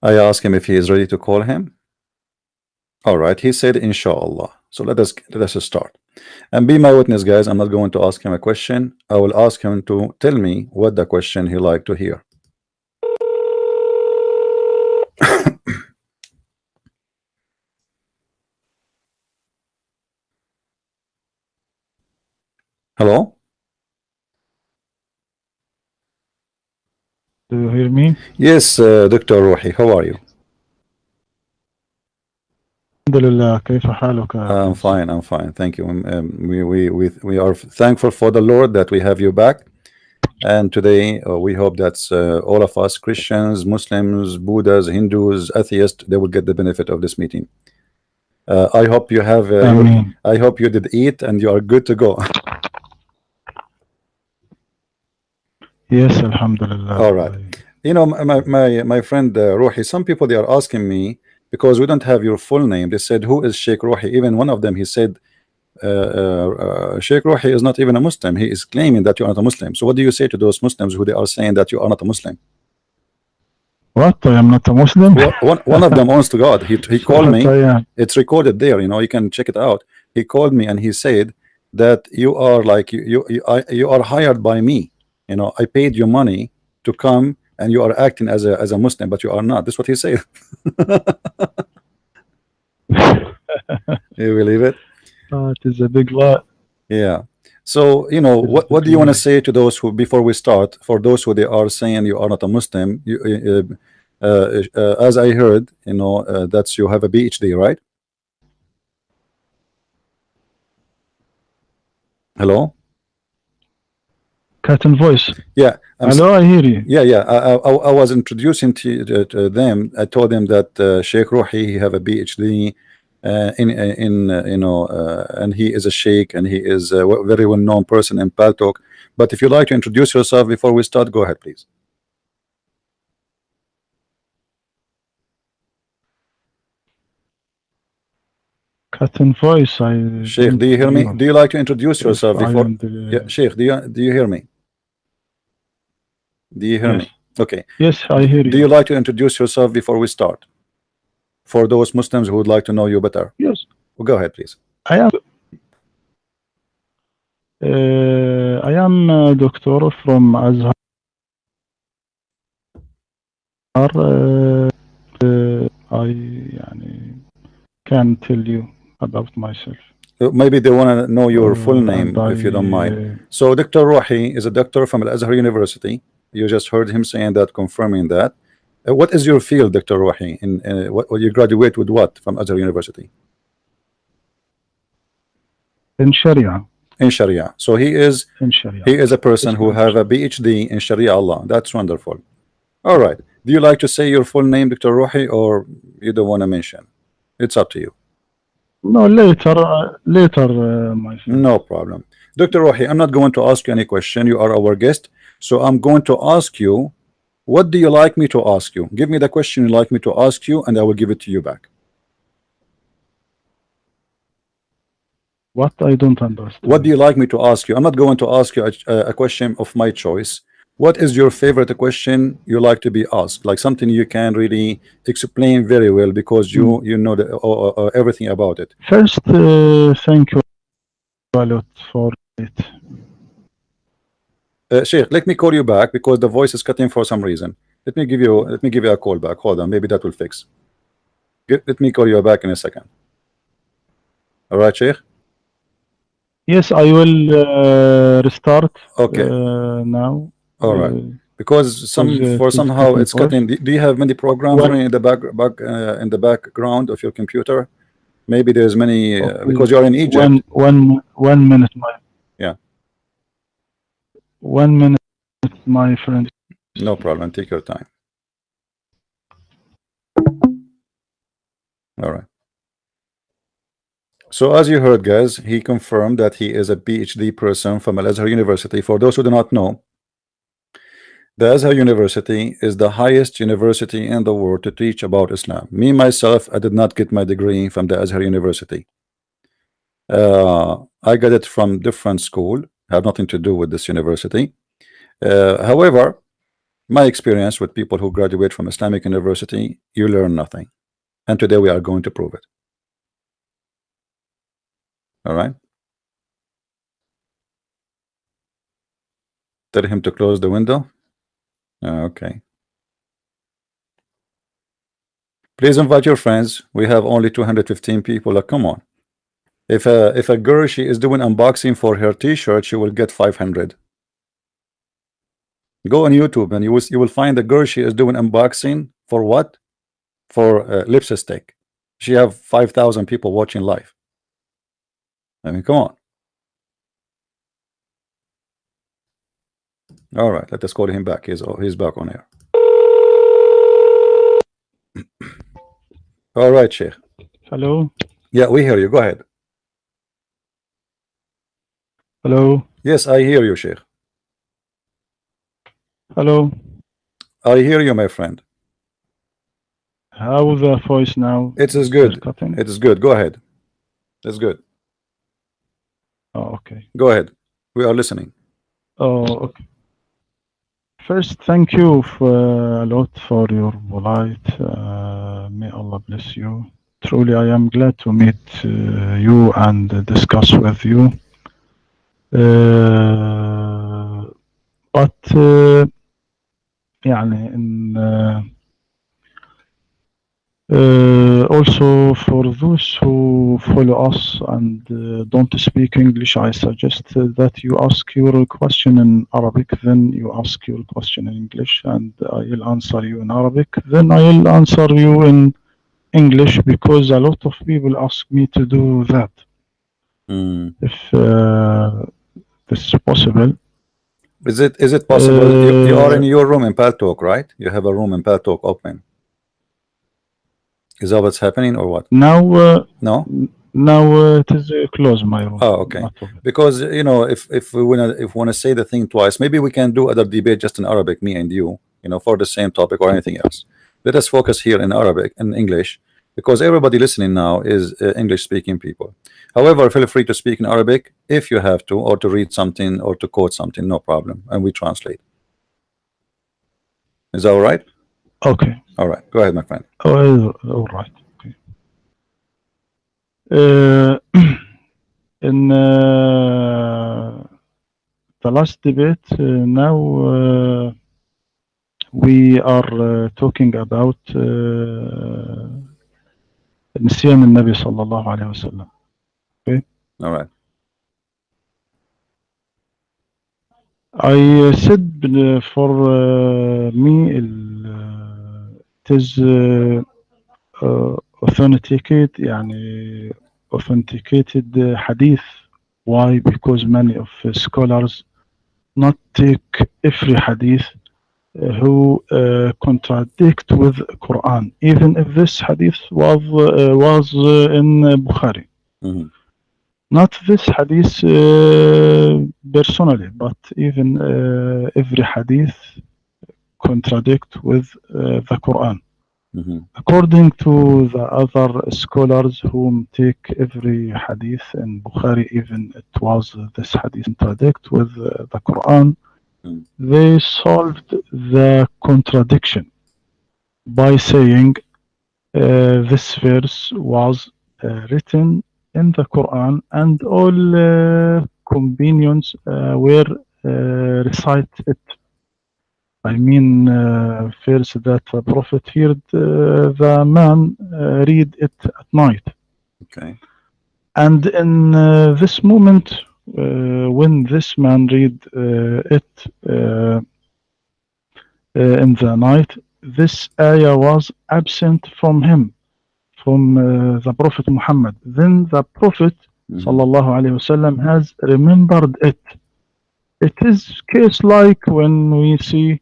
I asked him if he is ready to call him. All right, he said inshallah. So let us start. And be my witness, guys. I'm not going to ask him a question. I will ask him to tell me what the question he like to hear. Hello? Do you hear me? Yes, Dr. Rouhi, how are you? الحمد لله كيف حالك يا I'm أخي fine, I'm fine. Thank you. We are thankful for the Lord that we have you back. And today we hope that all of us, Christians, Muslims, Buddhas, Hindus, atheists, they will get the benefit of this meeting. I hope you have آمين. I hope you did eat and you are good to go. Yes, الحمد لله. All right. You know, my friend Rouhi, some people they are asking me because we don't have your full name. They said, who is Sheikh Rouhi? Even one of them, he said, Sheikh Rouhi is not even a Muslim. He is claiming that you are not a Muslim. So what do you say to those Muslims who they are saying that you are not a Muslim? What? I am not a Muslim? One of them owns to God. He called me. I am. It's recorded there. You know, you can check it out. He called me and he said that you are like you are hired by me. You know, I paid you money to come and you are acting as a Muslim, but you are not. That's what he said. You believe it? It is a big lie. Yeah. So, you know, what do you want to say to those who, before we start, for those who they are saying you are not a Muslim, as I heard, you know, that's you have a PhD, right? Hello? Cat and voice. Yeah. Hello, I hear you. Yeah. I was introducing to them. I told them that Sheikh Rouhi, he have a PhD in you know, and he is a sheikh and he is a very well-known person in Paltalk. But if you like to introduce yourself before we start, go ahead, please. Cat and voice. Sheikh, do you hear me? Do you like to introduce yourself before? Yeah, Sheikh, do you hear me? Do you hear me? Okay. Yes, I hear you. Do you like to introduce yourself before we start? For those Muslims who would like to know you better. Yes. Well, go ahead, please. I am a doctor from Azhar. I can tell you about myself. Maybe they want to know your full name, if you don't mind. So Dr. Rouhi is a doctor from Al-Azhar University. You just heard him saying that, confirming that. What is your field, Dr. Rouhi? What you graduate with what from Azhar University? In Sharia. In Sharia. So he is in Sharia. He is a person who have a PhD in Sharia Allah. That's wonderful. All right. Do you like to say your full name, Dr. Rouhi, or you don't want to mention? It's up to you. No, later, my friend. No problem. Dr. Rouhi, I'm not going to ask you any question. You are our guest. So I'm going to ask you, what do you like me to ask you? Give me the question you like me to ask you, and I will give it to you back. What? I don't understand. What do you like me to ask you? I'm not going to ask you a question of my choice. What is your favorite question you like to be asked? Like something you can really explain very well because you know everything about it. First, thank you a lot for it. Sheikh, let me call you back because the voice is cutting for some reason. Let me give you a call back. Hold on, maybe that will fix. Let me call you back in a second. All right, Sheikh. Yes, I will restart. Okay. Now. All right. Because somehow it's cutting. Do you have many programs running in the background of your computer? Maybe there's many because you're in Egypt. One minute, my. Yeah. 1 minute, my friend. No problem. Take your time. All right. So as you heard, guys, he confirmed that he is a PhD person from Al-Azhar University. For those who do not know, the Azhar University is the highest university in the world to teach about Islam. Me, myself, I did not get my degree from the Azhar University. I got it from different school, have nothing to do with this university. However, My experience with people who graduate from Islamic University, you learn nothing. And today we are going to prove it. All right. Tell him to close the window. Okay. Please invite your friends. We have only 215 people. Like, come on. If a girl, she is doing unboxing for her t-shirt, she will get 500. Go on YouTube and you will find a girl, she is doing unboxing for what? For lipstick. She have 5,000 people watching live. I mean, come on. All right, let us call him back. He's back on air. All right, Sheikh. Hello. Yeah, we hear you. Go ahead. Hello. Yes, I hear you, Sheikh. Hello. I hear you, my friend. How the voice now? It is good. It is good. Go ahead. It's good. Oh, okay. Go ahead. We are listening. Oh, okay. First, thank you a lot for your polite. May Allah bless you. Truly, I am glad to meet you and discuss with you. But يعني also for those who follow us and don't speak English, I suggest that you ask your question in Arabic, then you ask your question in English, and I'll answer you in Arabic, then I'll answer you in English, because a lot of people ask me to do that. If this is possible. Is it possible? You are in your room in Part2, right? You have a room in Part2 open. Is that what's happening or what? Now, no. Now it is closed, my room. Oh, okay. Because you know, if we wanna say the thing twice, maybe we can do other debate just in Arabic, me and you know, for the same topic or anything else. Let us focus here in Arabic and English, because everybody listening now is English-speaking people. However, feel free to speak in Arabic if you have to, or to read something, or to quote something. No problem, and we translate. Is that all right? Okay. All right. Go ahead, my friend. Oh, all right. Okay. In the last debate, now we are talking about نسيان النبي صلى الله عليه وسلم. Okay. All right. I said for me it is authenticated يعني authenticated hadith. Why? Because many of scholars not take every hadith who contradict with Qur'an, even if this hadith was in Bukhari. Not this hadith personally, but even every hadith contradict with the Quran. According to the other scholars whom take every hadith in Bukhari, even it was this hadith contradict with the Quran, they solved the contradiction by saying this verse was written in the Quran, and all companions were recite it. I mean, first that the Prophet heard the man read it at night. Okay. And in this moment, when this man read it in the night, this ayah was absent from him, from the Prophet Muhammad. Then the Prophet sallallahu alaihi wasallam has remembered it. It is case like when we see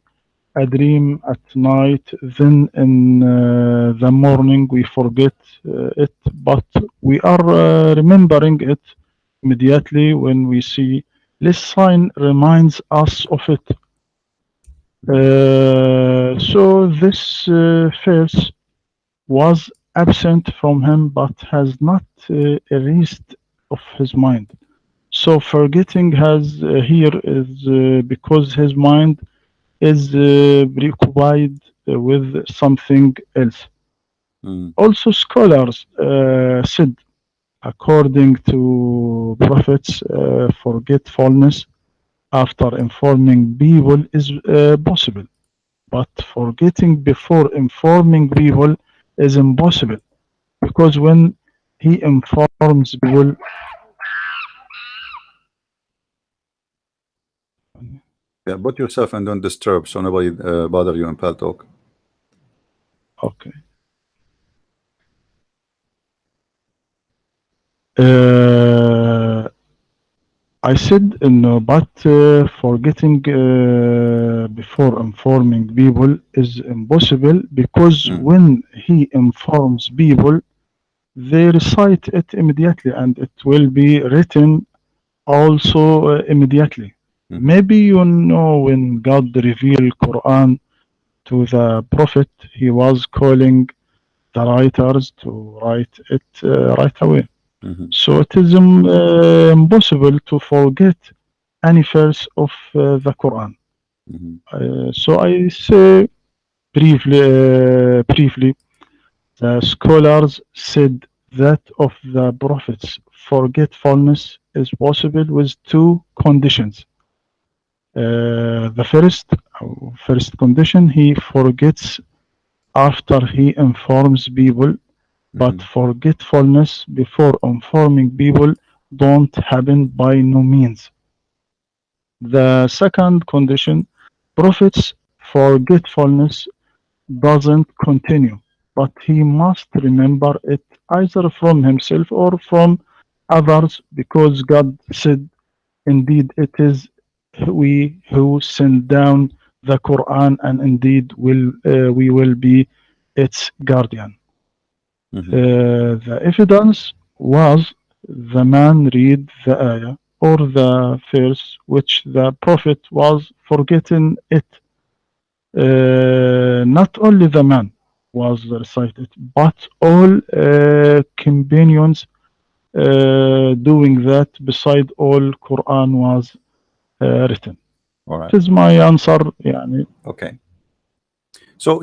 a dream at night, then in the morning we forget it, but we are remembering it immediately when we see this sign reminds us of it. So this verse was absent from him, but has not erased of his mind. So forgetting has here is because his mind is preoccupied with something else. Also, scholars said, according to prophets, forgetfulness after informing people is possible, but forgetting before informing people is impossible because when he informs people, Yeah, put yourself and don't disturb so nobody bother you in Pal Talk. okay. Uh, I said no, but forgetting before informing people is impossible because when he informs people, they recite it immediately and it will be written also immediately. Maybe you know when God revealed Quran to the Prophet, he was calling the writers to write it right away. So it is impossible to forget any verse of the Quran. So I say briefly, the scholars said that of the prophets, forgetfulness is possible with two conditions. The first condition, he forgets after he informs people, but forgetfulness before informing people don't happen by no means. The second condition, prophets forgetfulness doesn't continue, but he must remember it either from himself or from others because God said, indeed it is we who send down the Quran and indeed we will be its guardian. The evidence was the man read the ayah or the verse which the prophet was forgetting it. Not only the man was recited, but all companions doing that beside all Quran was written. All right. This is my answer. يعني. Okay. So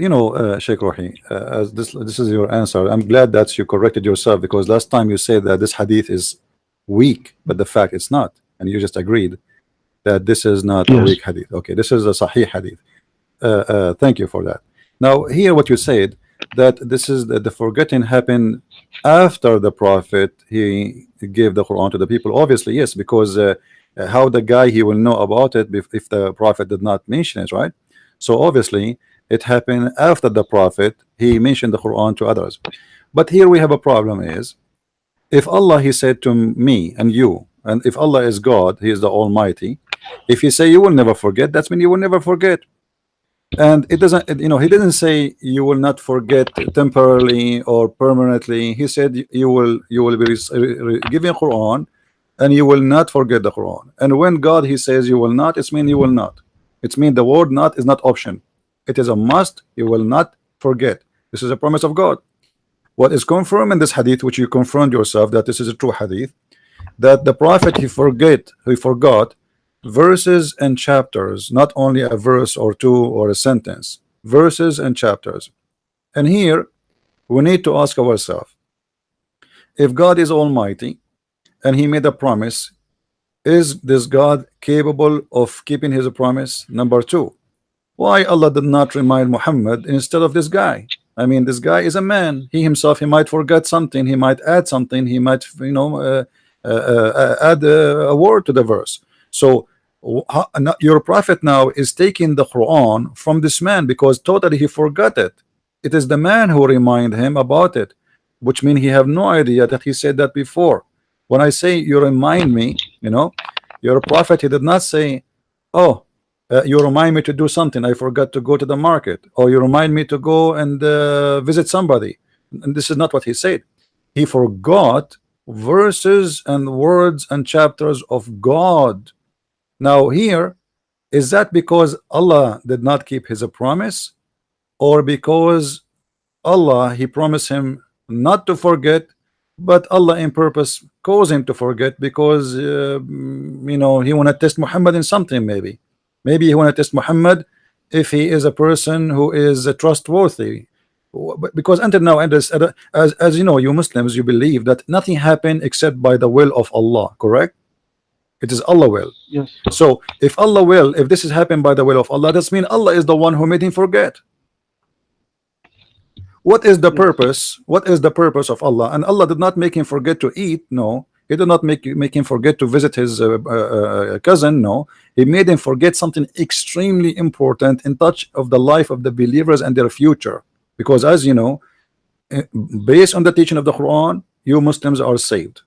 Sheikh Rouhi, as this is your answer. I'm glad that you corrected yourself because last time you said that this hadith is weak, but the fact it's not, and you just agreed that this is not a weak hadith. Okay, this is a sahih hadith. Thank you for that. Now here what you said, that this is the forgetting happened after the prophet he gave the Quran to the people. Obviously yes, because how the guy he will know about it if the prophet did not mention it, right? So obviously it happened after the prophet he mentioned the Quran to others. But here we have a problem is, if Allah he said to me and you, and if Allah is God, he is the Almighty, if he say you will never forget, that's mean you will never forget. And it doesn't, he didn't say you will not forget temporarily or permanently. He said you will be giving Quran and you will not forget the Quran. And when God he says you will not, it's mean you will not. It's mean the word not is not option. It is a must. You will not forget. This is a promise of God. What is confirmed in this hadith, which you confirmed yourself that this is a true hadith, that the prophet he forgot verses and chapters, not only a verse or two or a sentence, verses and chapters. And here we need to ask ourselves, if God is Almighty and he made a promise, is this God capable of keeping his promise? Number two, why Allah did not remind Muhammad instead of this guy? I mean, this guy is a man. He himself, he might forget something, he might add something, he might add a word to the verse. So your prophet now is taking the Quran from this man because totally he forgot it. It is the man who remind him about it, which means he have no idea that he said that before. When I say you remind me, your prophet, he did not say, oh, you remind me to do something, I forgot to go to the market, or you remind me to go and visit somebody. And this is not what he said. He forgot verses and words and chapters of God. Now here, is that because Allah did not keep his promise, or because Allah he promised him not to forget, but Allah in purpose caused him to forget because he want to test Muhammad in something? Maybe he want to test Muhammad if he is a person who is trustworthy. Because until now, and as you know, you Muslims, you believe that nothing happened except by the will of Allah, correct? It is Allah will. Yes. So if Allah will, if this is happened by the will of Allah, that means Allah is the one who made him forget. What is the Yes. purpose? What is the purpose of Allah? And Allah did not make him forget to eat. No, He did not make him forget to visit his cousin. No, He made him forget something extremely important in touch of the life of the believers and their future. Because as you know, based on the teaching of the Quran, you Muslims are saved,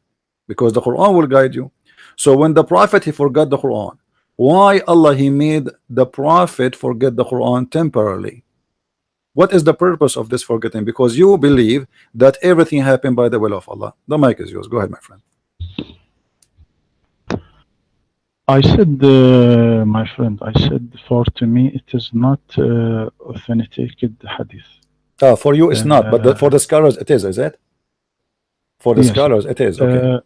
because the Quran will guide you. So when the Prophet he forgot the Quran, why Allah he made the Prophet forget the Quran temporarily? What is the purpose of this forgetting? Because you believe that everything happened by the will of Allah. The mic is yours. Go ahead, my friend. I said, my friend, I said, for to me it is not authenticated hadith. For you it's not, but for the scholars it is it? For the Yes. scholars it is. Okay.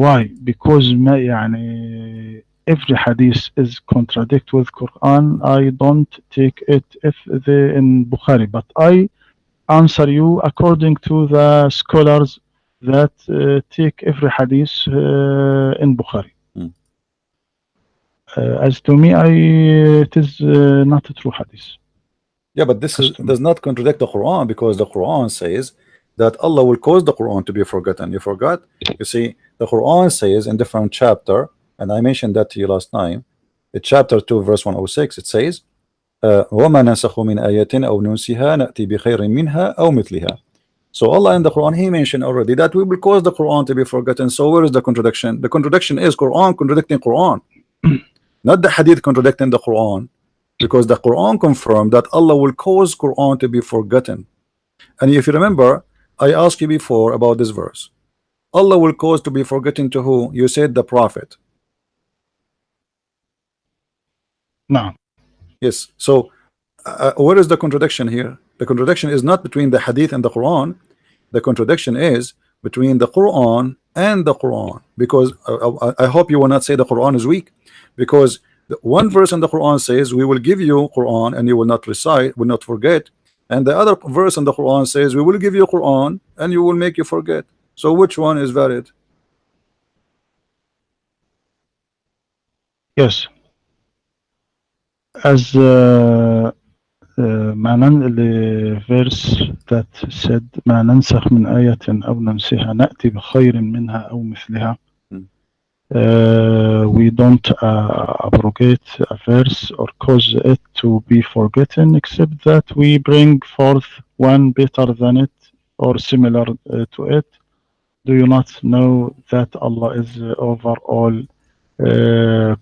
Why? Because يعني, every hadith is contradict with Quran. I don't take it if they in Bukhari, but I answer you according to the scholars that take every hadith in Bukhari. As to me, it is not a true hadith. Yeah, but this does not contradict the Quran, because the Quran says that Allah will cause the Quran to be forgotten. You forgot? You see, the Quran says in different chapter, and I mentioned that to you last time, in chapter 2 verse 106, it says وَمَا نَنْسَخُ مِنْ آيَةٍ أَوْ نُنْسِهَا نَأْتِي بِخَيْرٍ مِنْهَا أَوْ مِثْلِهَا. So Allah in the Quran, he mentioned already that we will cause the Quran to be forgotten. So where is the contradiction? The contradiction is Quran contradicting Quran, not the hadith contradicting the Quran, because the Quran confirmed that Allah will cause Quran to be forgotten. And if you remember, I asked you before about this verse. Allah will cause to be forgotten to who? You said the Prophet. No. Yes. So where is the contradiction here? The contradiction is not between the hadith and the Quran. The contradiction is between the Quran and the Quran, because I hope you will not say the Quran is weak, because the one verse in the Quran says we will give you Quran and you will not recite, will not forget, and the other verse in the Quran says we will give you Quran and you will make you forget. So which one is valid? Yes. As the verse that said ما ننسخ من آية أو ننسها نأتي بخير منها أو مثلها. We don't abrogate a verse or cause it to be forgotten, except that we bring forth one better than it or similar to it. Do you not know that Allah is over all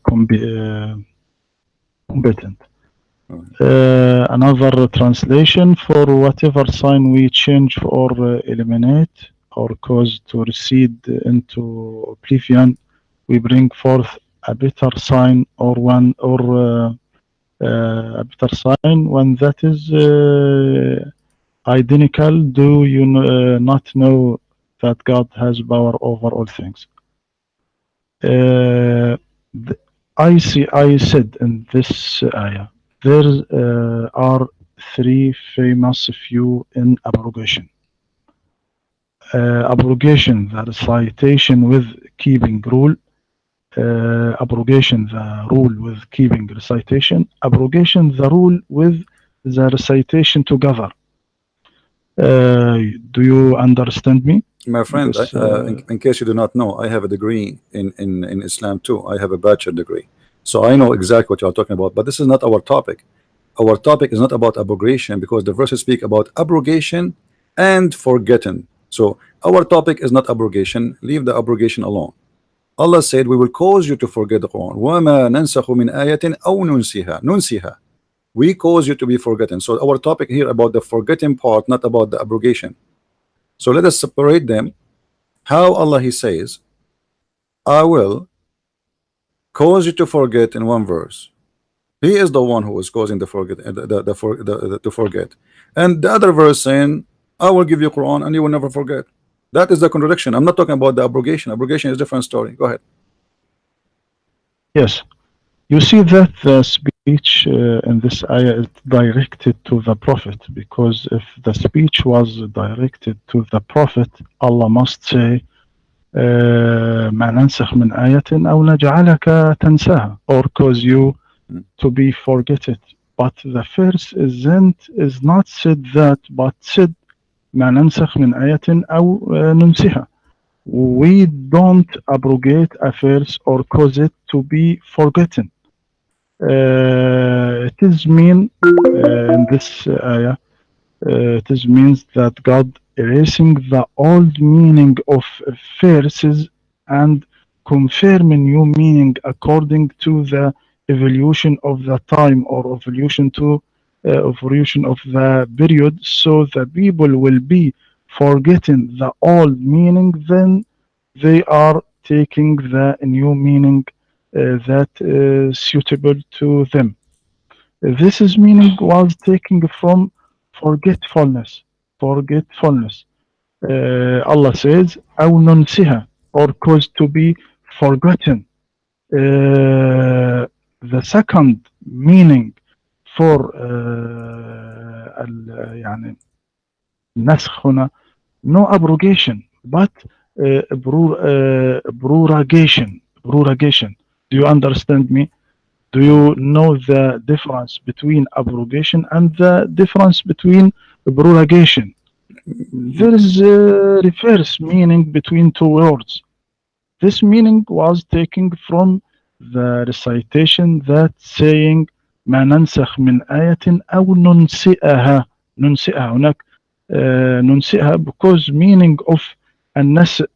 competent? Another translation, for whatever sign we change or eliminate or cause to recede into oblivion, we bring forth a better sign or one or a better sign, one that is identical. Do you not know that God has power over all things? I said in this ayah, there are three famous views in abrogation. Abrogation, the recitation with keeping rule. Abrogation, the rule with keeping recitation. Abrogation, the rule with the recitation together. Do you understand me? My friend, in case you do not know, I have a degree in Islam too. I have a bachelor degree, so I know exactly what you are talking about. But this is not our topic. Our topic is not about abrogation, because the verses speak about abrogation and forgetting. So our topic is not abrogation. Leave the abrogation alone. Allah said we will cause you to forget the Quran. وَمَا نَنْسَخُ مِنْ آيَةٍ أَوْ نُنْسِهَا. We cause you to be forgotten. So our topic here about the forgetting part, not about the abrogation. So let us separate them. How Allah he says, I will cause you to forget in one verse. He is the one who is causing the forget, to forget. And the other verse saying, I will give you Quran and you will never forget. That is the contradiction. I'm not talking about the abrogation. Abrogation is a different story. Go ahead. Yes. You see that the speech speech in this ayah is directed to the Prophet, because if the speech was directed to the Prophet, Allah must say ما ننسخ من آية أو نجعلك تنساها, or cause you to be forget it. But the verse is not said that, but said ما ننسخ من آية أو ننسها. We don't abrogate a verse or cause it to be forgotten. It is mean in this ayah, it is means that God erasing the old meaning of verses and confirming new meaning according to the evolution of the time, or evolution of the period, so the people will be forgetting the old meaning, then they are taking the new meaning that is suitable to them. This is meaning was taken from forgetfulness. Forgetfulness. Allah says, أو ننسها, or cause to be forgotten. The second meaning for يعني النسخ هنا, no abrogation, but prorogation. Prorogation. Do you understand me? Do you know the difference between abrogation and the difference between prorogation? There is a reverse meaning between two words. This meaning was taken from the recitation that saying ما ننسخ من آية أو ننسئها. ننسئها هناك ننسئها, because meaning of النسء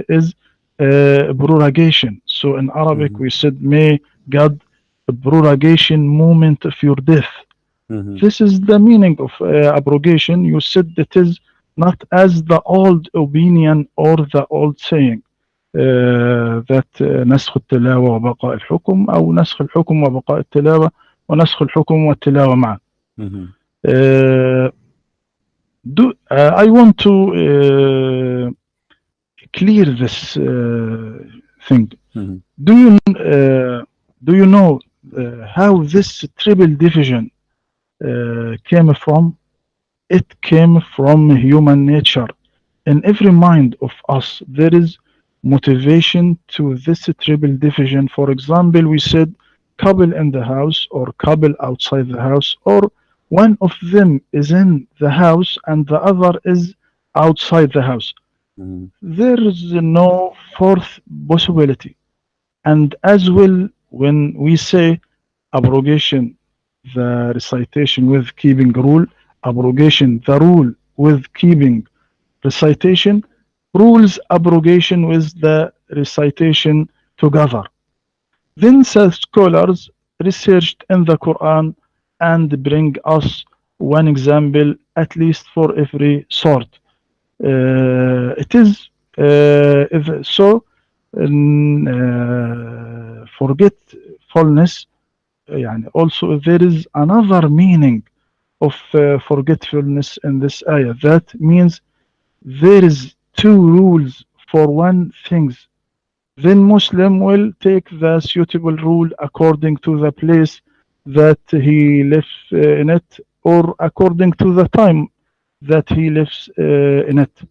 is prorogation. So in Arabic we said, may God prorogation moment of your death. This is the meaning of abrogation. You said it is not as the old opinion or the old saying that نسخ التلاوة وبقاء الحكم, أو نسخ الحكم وبقاء التلاوة, ونسخ الحكم والتلاوة معا. I want to clear this thing. Do you know how this triple division came from? It came from human nature. In every mind of us, there is motivation to this triple division. For example, we said couple in the house or couple outside the house, or one of them is in the house and the other is outside the house. There is no fourth possibility. And as well, when we say abrogation, the recitation with keeping rule, abrogation, the rule with keeping recitation, rules abrogation with the recitation together. Then scholars researched in the Quran and bring us one example at least for every sort. It is so forgetfulness. Also there is another meaning of forgetfulness in this ayah. That means there is two rules for one thing. Then Muslim will take the suitable rule according to the place that he lives in it, or according to the time that he lives in it.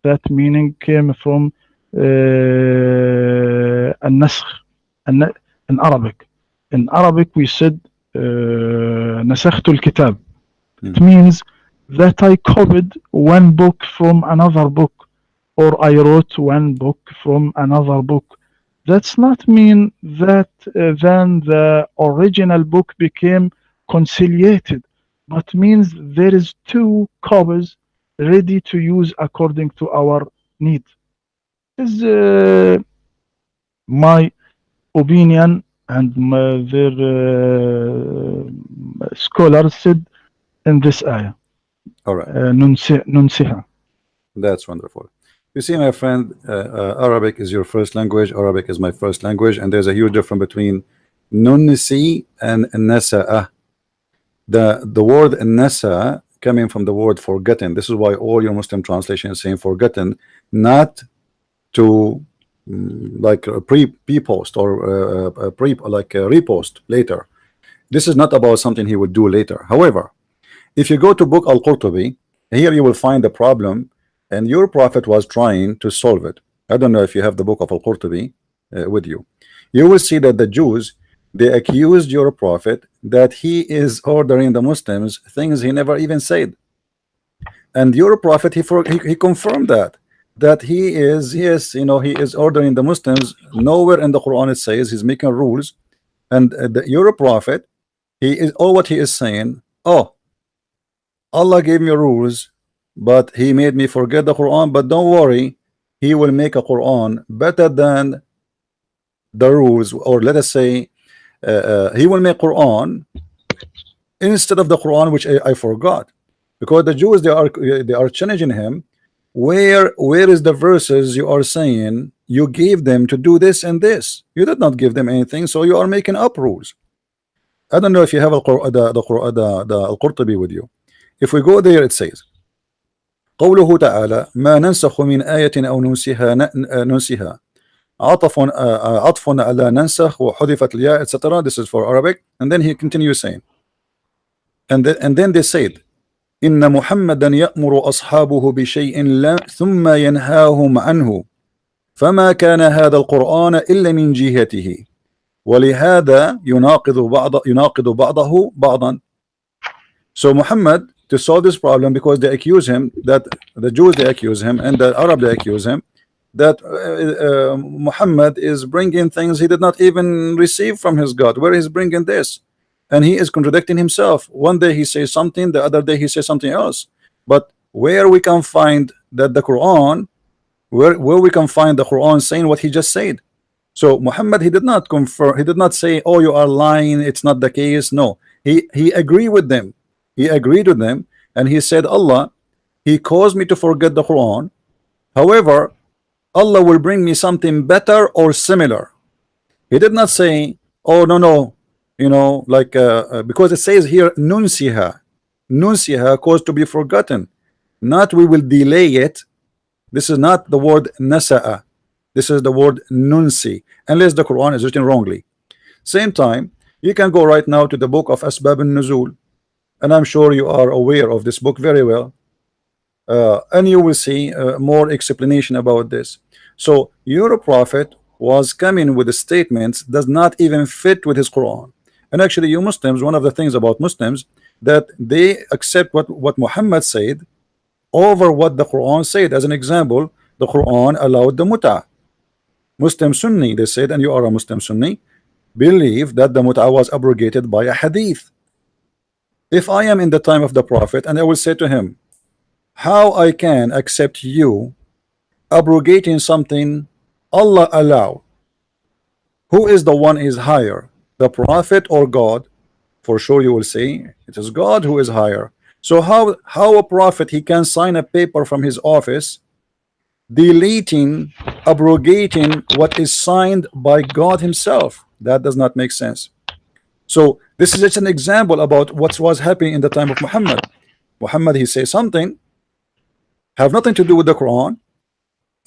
That meaning came from النسخ in Arabic. In Arabic we said نسخت الكتاب. It means that I copied one book from another book, or I wrote one book from another book. That's not mean that then the original book became conciliated, but means there is two copies ready to use according to our need. This is my opinion, and their scholars said in this ayah. All right. ننسها. That's wonderful. You see, my friend, Arabic is your first language. Arabic is my first language, and there's a huge difference between nunsi and nasa'a. The word nasa coming from the word forgotten. This is why all your Muslim translation is saying forgotten, not to like pre-post or repost later. This is not about something he will do later. However, if you go to book Al-Qurtubi, here you will find the problem, and your prophet was trying to solve it. I don't know if you have the book of Al-Qurtubi with you. You will see that the Jews, they accused your prophet that he is ordering the Muslims things he never even said. And your prophet, he confirmed that he is, yes, you know, he is ordering the Muslims. Nowhere in the Quran it says he's making rules. And your prophet, he is, all what he is saying, oh, Allah gave me rules, but he made me forget the Quran. But don't worry, he will make a Quran better than the rules, or let us say he will make Quran instead of the Quran which I forgot. Because the Jews, they are challenging him. Where is the verses you are saying you gave them to do this and this? You did not give them anything, so you are making up rules. I don't know if you have the Al-Qurtubi with you. If we go there, it says قوله تعالى ما ننسخ من آية أو ننسها عطف على ننسخ وحذفت الياء, etc. This is for Arabic. And then he continues saying, and then they said إن محمدا يأمر أصحابه بشيء ثم ينهاهم عنه فما كان هذا القرآن إلا من جهته ولهذا يناقض بعضه بعضا. So Muhammad, to solve this problem, because they accuse him, that the Jews, they accuse him, and the Arab, they accuse him, that Muhammad is bringing things he did not even receive from his God. Where is bringing this? And he is contradicting himself. One day he says something, the other day he says something else. But where we can find that the Quran, where we can find the Quran saying what he just said? So Muhammad, he did not confirm, he did not say, oh, you are lying, it's not the case. No, he agreed with them. He agreed with them, and he said, Allah, he caused me to forget the Quran. However, Allah will bring me something better or similar. He did not say, oh, no, you know, like because it says here nunsiha caused to be forgotten, not we will delay it. This is not the word nasa'a, this is the word nunsi, unless the Quran is written wrongly. Same time, you can go right now to the book of Asbab al-Nuzul, and I'm sure you are aware of this book very well, and you will see more explanation about this. So your prophet was coming with the statements does not even fit with his Quran. And actually, you Muslims, one of the things about Muslims, that they accept what Muhammad said over what the Quran said. As an example, the Quran allowed the mut'ah. Muslim Sunni, they said, and you are a Muslim Sunni, believe that the mut'ah was abrogated by a hadith. If I am in the time of the prophet, and I will say to him, how I can accept you abrogating something Allah allow? Who is the one is higher, the prophet or God? For sure you will say it is God who is higher. So how a prophet, he can sign a paper from his office deleting, abrogating what is signed by God himself? That does not make sense. So this is just an example about what was happening in the time of Muhammad. Muhammad, he says something have nothing to do with the Quran,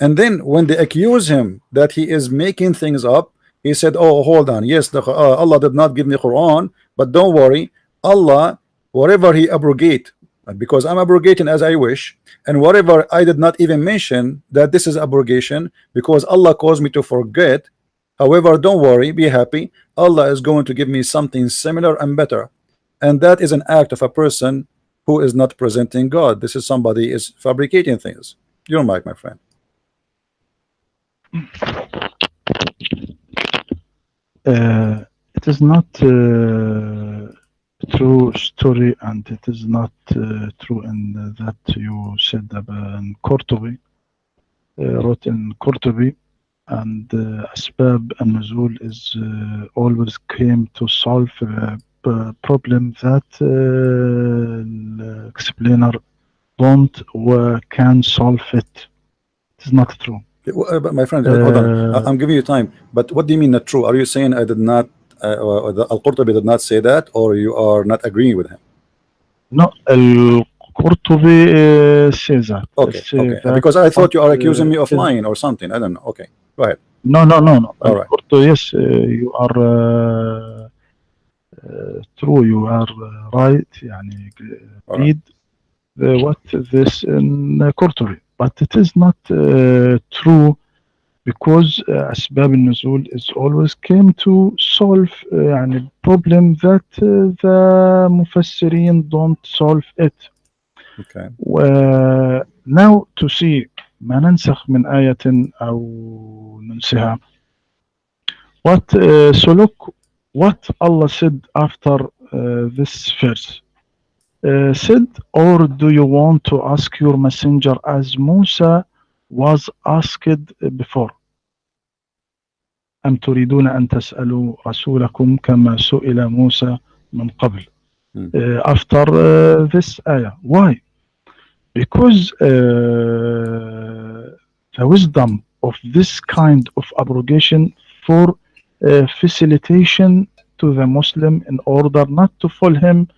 and then when they accuse him that he is making things up, he said, oh, hold on, yes, Allah did not give me Quran, but don't worry, Allah, whatever he abrogate, because I'm abrogating as I wish, and whatever I did not even mention that this is abrogation because Allah caused me to forget. However, don't worry, be happy, Allah is going to give me something similar and better. And that is an act of a person who is not presenting God. This is somebody is fabricating things. Your mic, my friend. It is not true story, and it is not true in that you said in Qurtubi, wrote in Qurtubi, and Asbab and Nuzul is always came to solve a problem that explainer don't or can solve it. It is not true. But my friend, hold on. I'm giving you time. But what do you mean not true? Are you saying I did not, Al-Qurtubi did not say that, or you are not agreeing with him? No, Al-Qurtubi says that. Okay, okay. That, because I thought you are accusing me of lying or something. I don't know. Okay, go ahead. No. All right. Yes, you are true, you are right. يعني All right. read what this in Qurtubi, but it is not true because أسباب النزول is always came to solve يعني problem that the مفسرين don't solve it. Okay. Now to see ما ننسخ من آية أو ننسها. What so look what Allah said after this verse. Said, or do you want to ask your messenger as Musa was asked before? أم تريدون أن تسألوا رسولكم كما سئل موسى من قبل. Hmm. After this ayah. Why? Because the wisdom of this kind of abrogation for facilitation to the Muslim in order not to fall him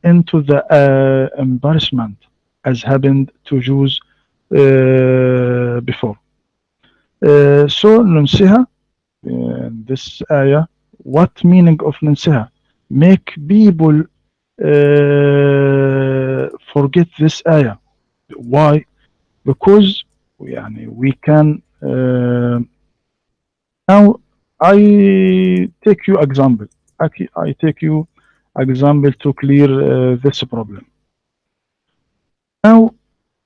into the embarrassment as happened to Jews before. So ننسها this ayah. What meaning of ننسها? Make people forget this ayah. Why? Because يعني we can now I take you example. I take you example to clear this problem. Now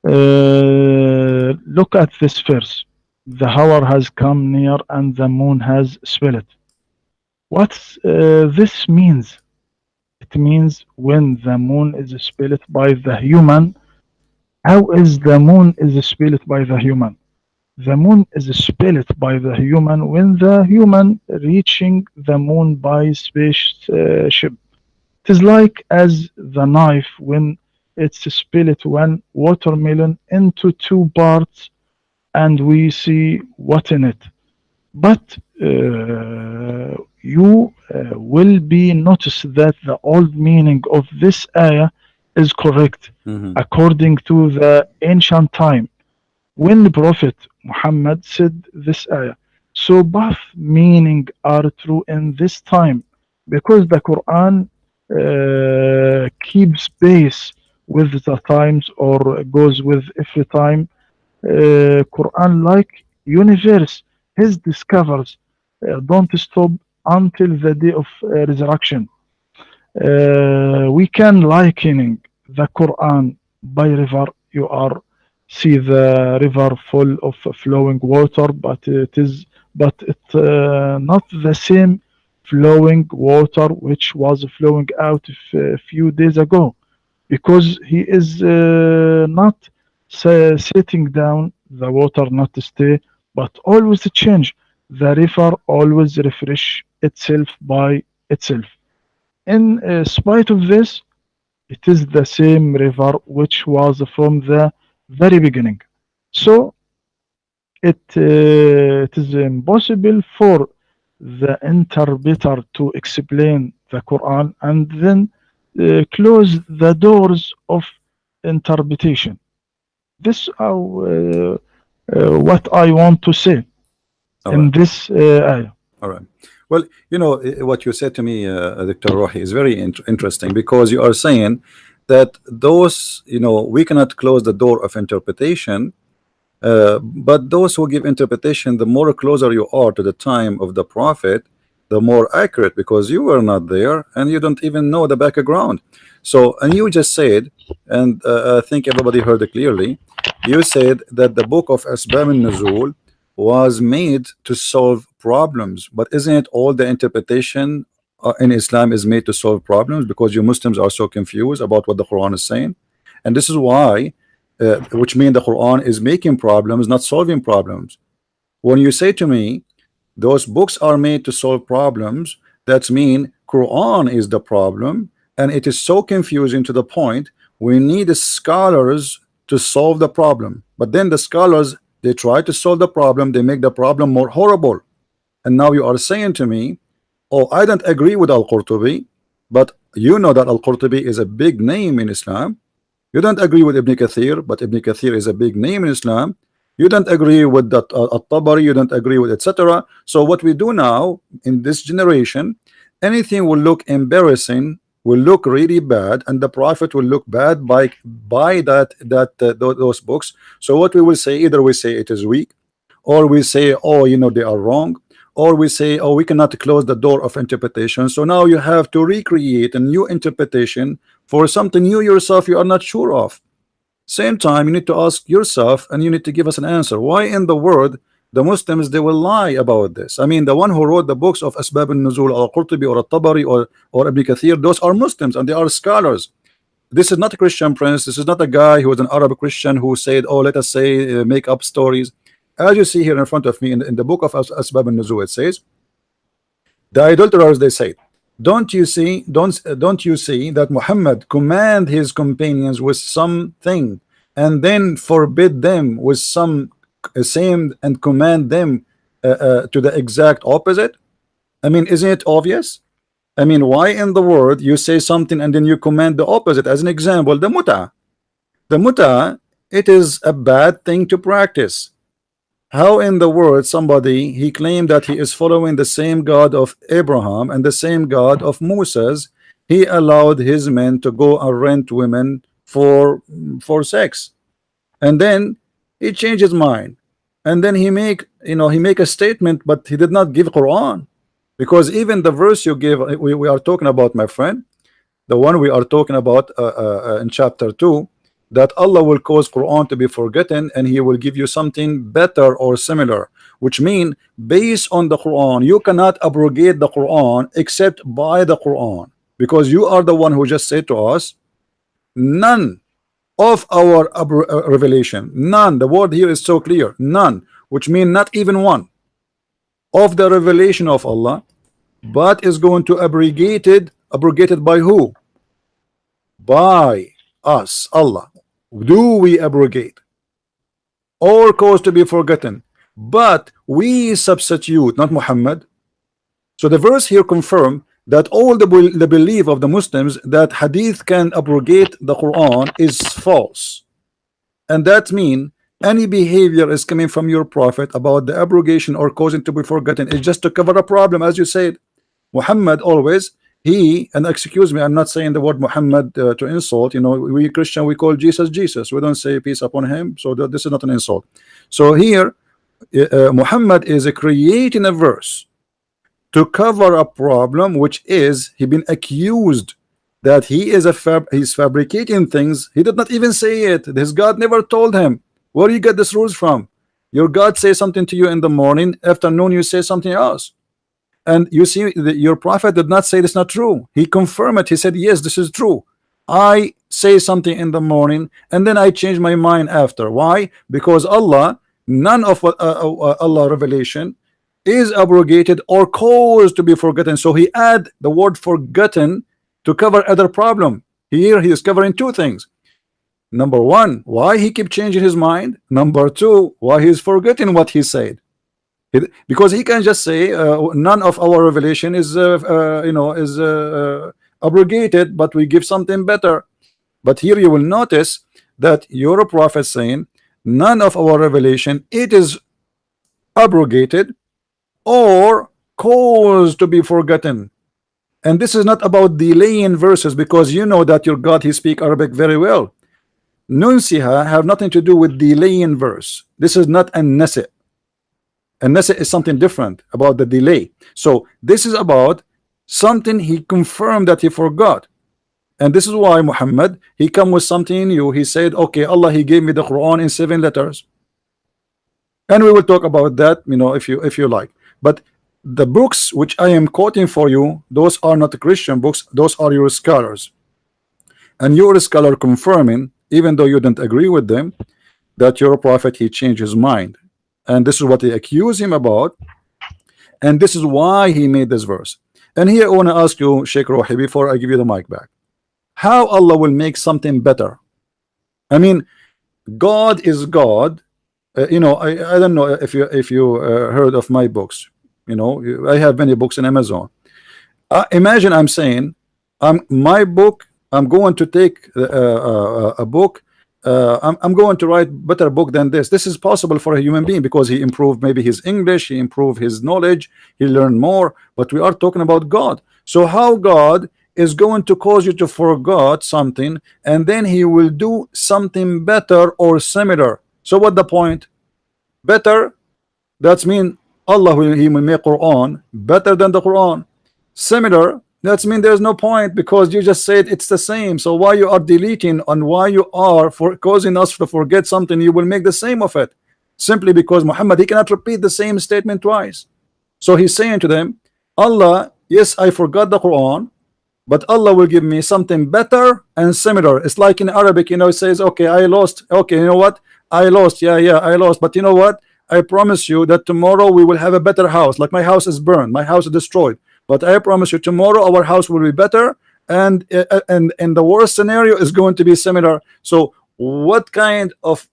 look at this verse. The hour has come near and the moon has split. What this means? It means when the moon is split by the human. How is the moon is split by the human? The moon is split by the human when the human reaching the moon by spaceship. It is like as the knife when it's split one watermelon into two parts and we see what in it. But you will be notice that the old meaning of this ayah is correct according to the ancient time when the Prophet Muhammad said this ayah. So both meaning are true in this time because the Quran keeps pace with the times or goes with every time. Quran like universe, his discoveries don't stop until the day of resurrection. We can likening the Quran by river. You are see the river full of flowing water, but it's not the same flowing water which was flowing out a few days ago, because he is not sitting down. The water not stay, but always change. The river always refresh itself by itself. In spite of this, it is the same river which was from the very beginning. So it is impossible for the interpreter to explain the Quran and then close the doors of interpretation. This is what I want to say All in right. this ayah. All right. Well, you know, what you said to me, Dr. Rohi, is very interesting, because you are saying that those, you know, we cannot close the door of interpretation, but those who give interpretation, the more closer you are to the time of the prophet, the more accurate, because you were not there and you don't even know the background. So, and you just said, and I think everybody heard it clearly, you said that the book of Asbab al-Nuzul was made to solve problems, but isn't it all the interpretation in Islam is made to solve problems? Because you Muslims are so confused about what the Quran is saying, and this is why which means the Quran is making problems, not solving problems. When you say to me those books are made to solve problems, that means Quran is the problem, and it is so confusing to the point we need scholars to solve the problem. But then the scholars, they try to solve the problem, they make the problem more horrible. And now you are saying to me, oh, I don't agree with Al-Qurtubi, but you know that Al-Qurtubi is a big name in Islam. You don't agree with Ibn Kathir, but Ibn Kathir is a big name in Islam. You don't agree with that At-Tabari, you don't agree with etc. So what we do now in this generation anything will look embarrassing, will look really bad, and the prophet will look bad by those books. So what we will say, either we say it is weak, or we say, oh, you know, they are wrong, or we say, oh, we cannot close the door of interpretation, so now you have to recreate a new interpretation for something you yourself you are not sure of. Same time, you need to ask yourself, and you need to give us an answer. Why in the world the Muslims, they will lie about this? I mean, the one who wrote the books of Asbab al-Nuzul, or Qurtubi, or Tabari, or Ibn Kathir, those are Muslims and they are scholars. This is not a Christian prince. This is not a guy who was an Arab Christian who said, oh, let us say, make up stories. As you see here in front of me in the book of Asbab al-Nuzul, it says, the idolaters, they say, don't you see that Muhammad command his companions with something and then forbid them with some same, and command them to the exact opposite? I mean, isn't it obvious? I mean, why in the world you say something and then you command the opposite? As an example, the muta, it is a bad thing to practice. How in the world somebody, he claimed that he is following the same God of Abraham and the same God of Moses, he allowed his men to go and rent women for sex, and then he changed his mind, and then he make a statement, but he did not give Quran, because even the verse you give, we are talking about, my friend, the one we are talking about in chapter 2, that Allah will cause Quran to be forgotten and he will give you something better or similar, which mean based on the Quran you cannot abrogate the Quran except by the Quran, because you are the one who just said to us, none of our revelation, none, the word here is so clear, none, which mean not even one of the revelation of Allah, but is going to abrogated by who? By us, Allah. Do we abrogate or cause to be forgotten? But we substitute, not Muhammad. So the verse here confirm that all the belief of the Muslims that hadith can abrogate the Quran is false, and that mean any behavior is coming from your prophet about the abrogation or causing to be forgotten is just to cover a problem. As you said, Muhammad always, and excuse me, I'm not saying the word Muhammad to insult. You know, we Christian, we call Jesus Jesus. We don't say peace upon him. So this is not an insult. So here, Muhammad is creating a verse to cover a problem, which is he been accused that he is he's fabricating things. He did not even say it. His God never told him. Where do you get this rules from? Your God says something to you in the morning, afternoon you say something else. And you see, your prophet did not say this not true. He confirmed it. He said, yes, this is true. I say something in the morning and then I change my mind after. Why? Because Allah, none of what Allah revelation is abrogated or caused to be forgotten. So he add the word forgotten to cover other problem. Here he is covering two things. Number one, why he keep changing his mind. Number two, why he is forgetting what he said. Because he can just say none of our revelation is abrogated, but we give something better. But here you will notice that your prophet saying none of our revelation it is abrogated or caused to be forgotten. And this is not about delaying verses, because you know that your God, he speak Arabic very well. Nunsiha have nothing to do with delaying verse. This is not an nasi'. And this is something different about the delay. So this is about something he confirmed that he forgot. And this is why Muhammad, he come with something new. He said, okay, Allah, he gave me the Quran in 7 letters. And we will talk about that, you know, if you like. But the books which I am quoting for you, those are not Christian books, those are your scholars. And your scholar confirming, even though you don't agree with them, that your prophet, he changed his mind. And this is what they accuse him about, and this is why he made this verse. And here I want to ask you, Sheikh Rouhi, before I give you the mic back, how Allah will make something better? I mean, God is God. You know, I don't know if you heard of my books. You know, I have many books in Amazon. Imagine I'm saying, my book, I'm going to take a book. I'm going to write better book than this. This is possible for a human being because he improved maybe his English, he improved his knowledge, he learned more. But we are talking about God. So how God is going to cause you to forget something and then he will do something better or similar? So what the point? Better, that's mean Allah will, he will make Quran better than the Quran. Similar, that's mean there's no point because you just said it's the same. So why you are deleting and why you are for causing us to forget something, you will make the same of it simply because Muhammad, he cannot repeat the same statement twice. So he's saying to them, Allah, yes, I forgot the Quran, but Allah will give me something better and similar. It's like in Arabic, you know, it says, okay, I lost. Okay, you know what? I lost. Yeah, I lost. But you know what? I promise you that tomorrow we will have a better house. Like my house is burned, my house is destroyed. But I promise you tomorrow our house will be better. And the worst scenario is going to be similar. So what kind of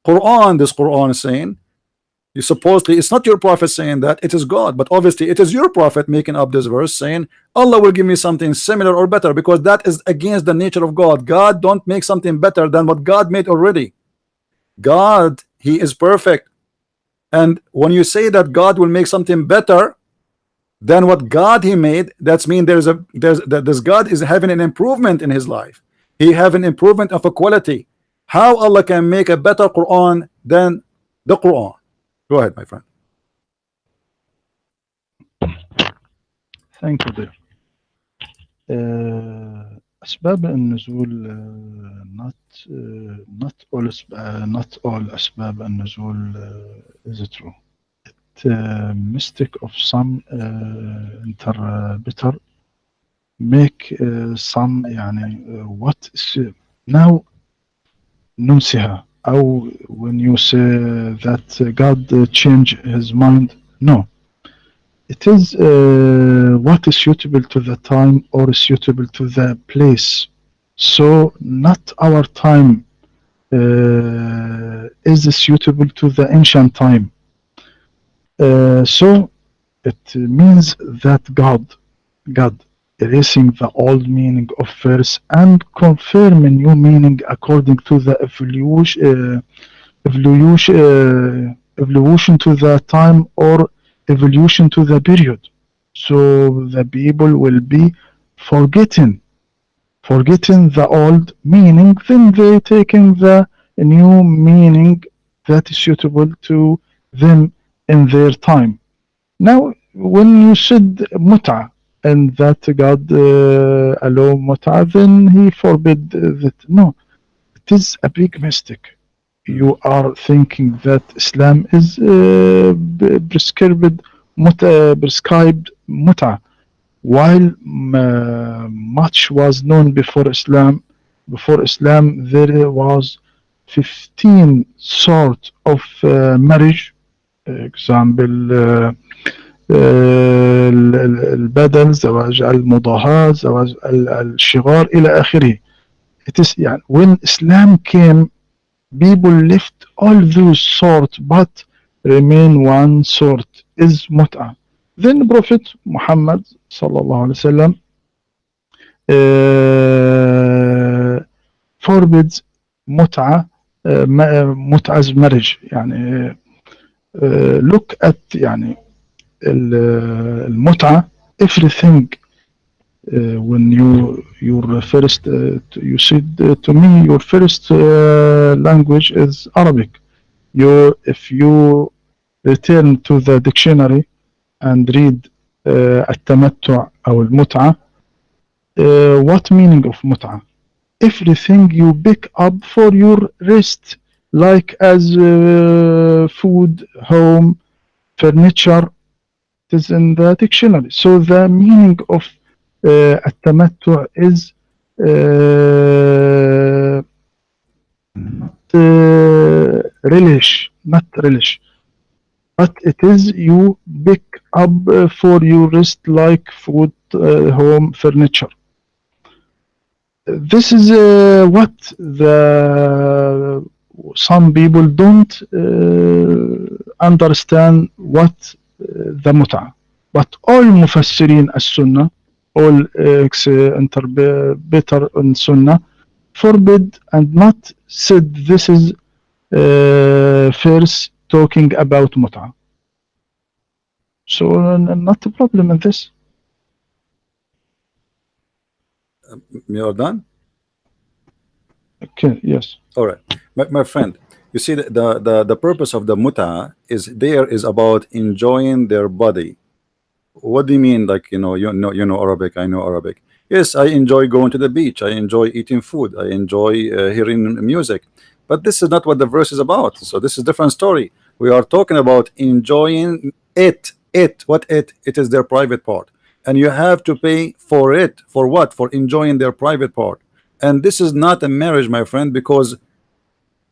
Quran this Quran is saying? You supposedly, it's not your prophet saying that, it is God, but obviously it is your prophet making up this verse saying Allah will give me something similar or better, because that is against the nature of God. God don't make something better than what God made already. God, he is perfect, and when you say that God will make something better than what God he made, that's mean this God is having an improvement in his life. He have an improvement of a quality. How Allah can make a better Quran than the Quran? Go ahead, my friend. Thank you, dear. أسباب النزول not all أسباب النزول is true. It mistake of some interpreter make some يعني what is now ننسها أو when you say that God change his mind, no. It is what is suitable to the time or suitable to the place. So not our time is suitable to the ancient time. So it means that God erasing the old meaning of verse and confirm a new meaning according to the evolution to the time or evolution to the period. So the people will be forgetting the old meaning, then they taking the new meaning that is suitable to them in their time. Now, when you said mut'a and that God allow mut'a, then he forbid that. No, it is a big mistake. You are thinking that Islam is prescribed mut'a, while much was known before Islam. Before Islam, there was 15 sort of marriage. Example, البدل، زواج المضاهاة، زواج الشغار إلى آخره. It is يعني when Islam came, people left all those sort but remain one sort is mut'a. Then Prophet Muhammad sallallahu alaihi wasallam forbids mut'a, mut'a's marriage. يعني look at يعني المتعة, everything. When your first you said to me your first language is Arabic. If you return to the dictionary and read التمتع أو المتعة, what meaning of متعة? Everything you pick up for your rest, like as food, home, furniture. It is in the dictionary. So the meaning of التمتع is relish, not relish, but it is you pick up for your rest like food, home, furniture. This is what some people don't understand what the mut'a. But all mufassirin as-sunnah, all interpreter in sunnah, forbid and not said this is first talking about mut'a. So not a problem in this. You're done. Okay, yes. All right, my friend. You see, the purpose of the muta is about enjoying their body. What do you mean? Like, you know Arabic, I know Arabic. Yes, I enjoy going to the beach, I enjoy eating food, I enjoy hearing music, but this is not what the verse is about. So this is a different story. We are talking about enjoying it is their private part, and you have to pay for it. For what? For enjoying their private part. And this is not a marriage, my friend, because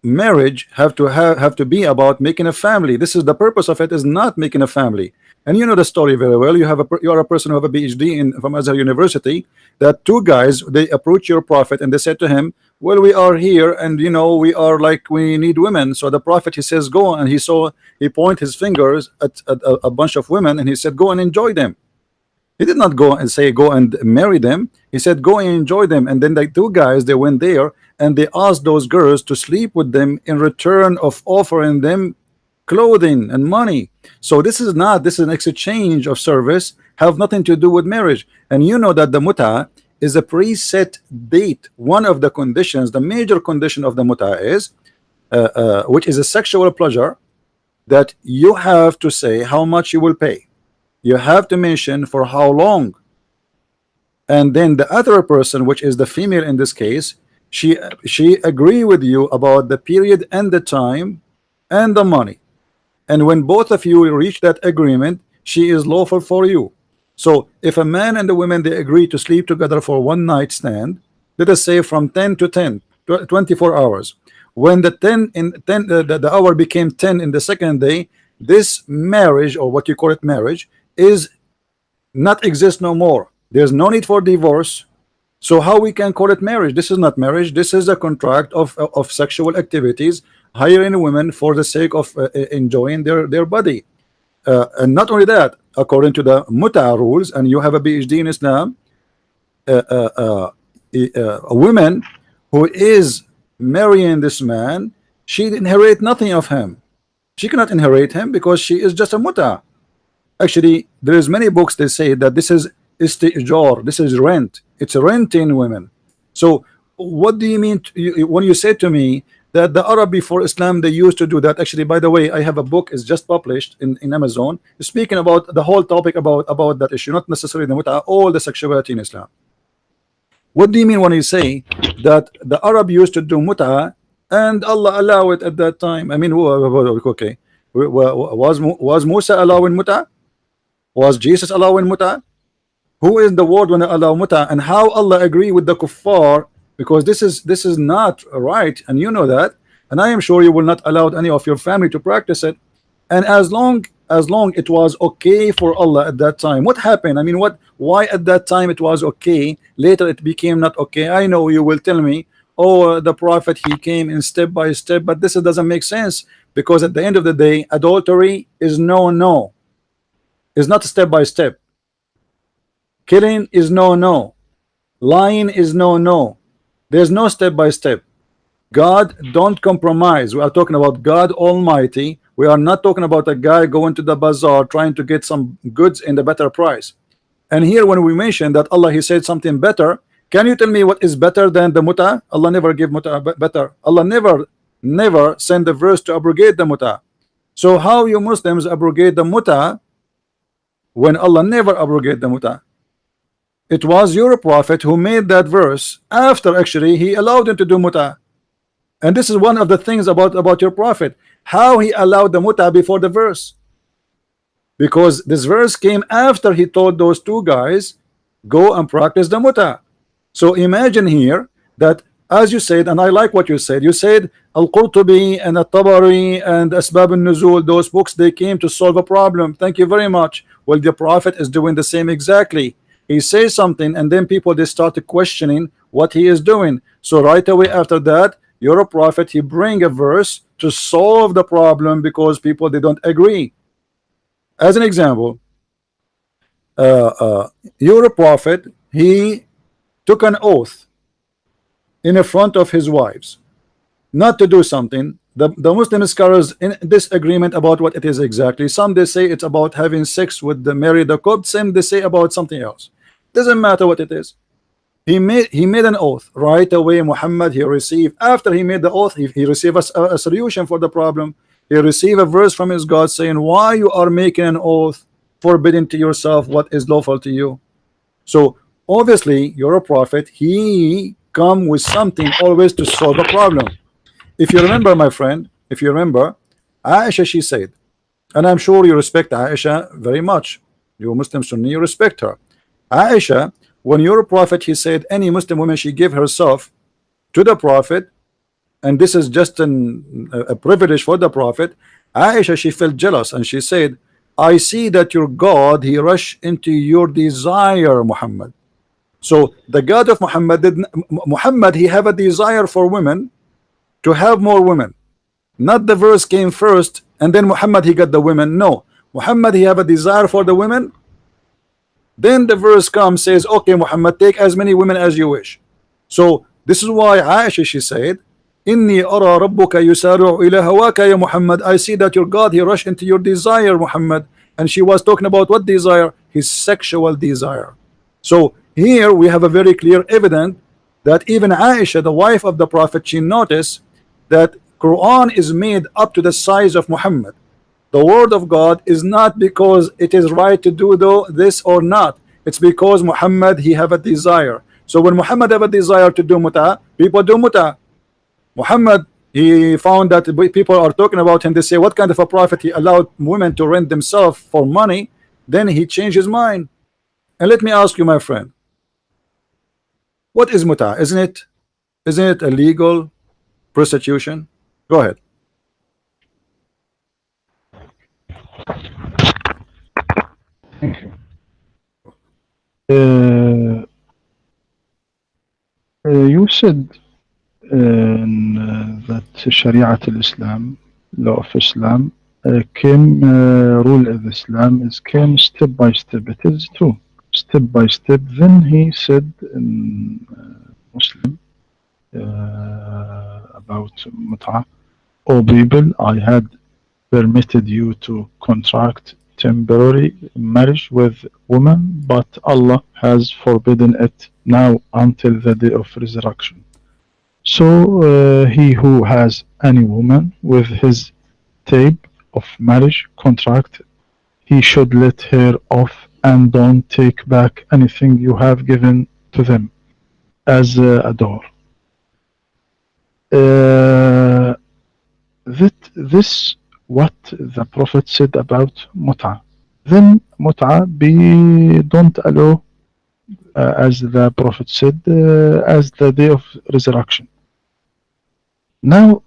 marriage have to be about making a family. This is the purpose of it, is not making a family. And you know the story very well. You are a person who have a PhD from Azhar University. That two guys, they approach your prophet and they said to him, well, we are here and we are like, we need women. So the prophet, he says, go, and he point his fingers at a bunch of women and he said, go and enjoy them. He did not go and say go and marry them. He said go and enjoy them. And then the two guys, they went there and they asked those girls to sleep with them in return of offering them clothing and money. So this is an exchange of service, have nothing to do with marriage. And you know that the muta is a preset date. One of the conditions, the major condition of the muta is which is a sexual pleasure, that you have to say how much you will pay. You have to mention for how long, and then the other person, which is the female in this case, she agree with you about the period and the time and the money. And when both of you reach that agreement, she is lawful for you. So if a man and a woman, they agree to sleep together for one night stand, let us say from 10 to 10, 24 hours. When the hour became 10 in the second day, this marriage, or what you call it marriage, is not exist no more. There's no need for divorce. So how we can call it marriage? This is not marriage. This is a contract of sexual activities, hiring women for the sake of enjoying their body. And not only that, according to the muta rules, and you have a PhD in Islam, a woman who is marrying this man, she inherit nothing of him. She cannot inherit him because she is just a muta. Actually, there is many books that say that this is istijar, this is rent. It's renting women. So what do you mean when you say to me that the Arab before Islam, they used to do that? Actually, by the way, I have a book, is just published in Amazon, speaking about the whole topic about that issue, not necessarily the muta, all the sexuality in Islam. What do you mean when you say that the Arab used to do muta and Allah allow it at that time? I mean, okay, was Musa allowing muta? Was Jesus allowing muta? Who is the word when they allow muta, and how Allah agree with the kuffar? Because this is not right, and you know that, and I am sure you will not allow any of your family to practice it. And as long it was okay for Allah at that time, what happened? I mean, why at that time it was okay, later it became not okay? I know you will tell me, oh, the prophet, he came in step by step, but this doesn't make sense, because at the end of the day, adultery is no, is not step by step. Killing is no. Lying is no. There's no step by step. God don't compromise. We are talking about God Almighty. We are not talking about a guy going to the bazaar trying to get some goods in the better price. And here when we mention that Allah, he said something better, can you tell me what is better than the muta? Allah never gave muta better. Allah never send the verse to abrogate the muta. So how you Muslims abrogate the muta when Allah never abrogate the muta? It was your prophet who made that verse after actually he allowed him to do muta. And this is one of the things about your prophet, how he allowed the muta before the verse, because this verse came after he told those two guys go and practice the muta. So imagine here that, as you said, and I like what you said Al-Qurtubi and At-Tabari and Asbab al-Nuzul, those books, they came to solve a problem. Thank you very much. Well, the prophet is doing the same exactly. He says something and then people, they started questioning what he is doing. So right away after that, you're a prophet, he bring a verse to solve the problem because people, they don't agree. As an example, you're a prophet, he took an oath in front of his wives not to do something. The Muslim scholars in disagreement about what it is exactly. Some they say it's about having sex with the married couple, some they say about something else. Doesn't matter what it is. He made an oath right away. Muhammad, he received, after he made the oath, he received a solution for the problem. He received a verse from his God saying, why you are making an oath, forbidding to yourself what is lawful to you. So obviously you're a prophet. He come with something always to solve a problem. If you remember, my friend, if you remember, Aisha, she said, and I'm sure you respect Aisha very much, you Muslim Sunni, you respect her. Aisha, when you're a prophet, he said any Muslim woman, she give herself to the prophet, and this is just a privilege for the prophet. Aisha, she felt jealous, and she said, I see that your God, he rush into your desire, Muhammad. So the God of Muhammad did Muhammad, he have a desire for women, to have more women. Not the verse came first and then Muhammad he got the women. No, Muhammad he have a desire for the women. Then the verse comes, says, okay, Muhammad, take as many women as you wish. So this is why Aisha, she said, Inni ara rabbuka yusari'u ila hawaka ya Muhammad. I see that your God, he rushed into your desire, Muhammad. And she was talking about what desire? His sexual desire. So here we have a very clear evidence that even Aisha, the wife of the Prophet, she noticed that Quran is made up to the size of Muhammad. The word of God is not because it is right to do this or not. It's because Muhammad, he have a desire. So when Muhammad have a desire to do muta, people do muta. Muhammad, he found that people are talking about him. They say, what kind of a prophet, he allowed women to rent themselves for money? Then he changed his mind. And let me ask you, my friend, what is muta? Isn't it illegal prostitution? Go ahead. Thank you. You said that Sharia al-Islam, law of Islam, came, rule of Islam came step by step. It is true, step by step. Then he said in Muslim about mut'ah, O people, I had permitted you to contract temporary marriage with women, but Allah has forbidden it now until the day of resurrection. So he who has any woman with his tape of marriage contract, he should let her off and don't take back anything you have given to them as a door. This what the Prophet said about mut'ah. Then mut'ah don't allow, as the Prophet said, as the day of resurrection. Now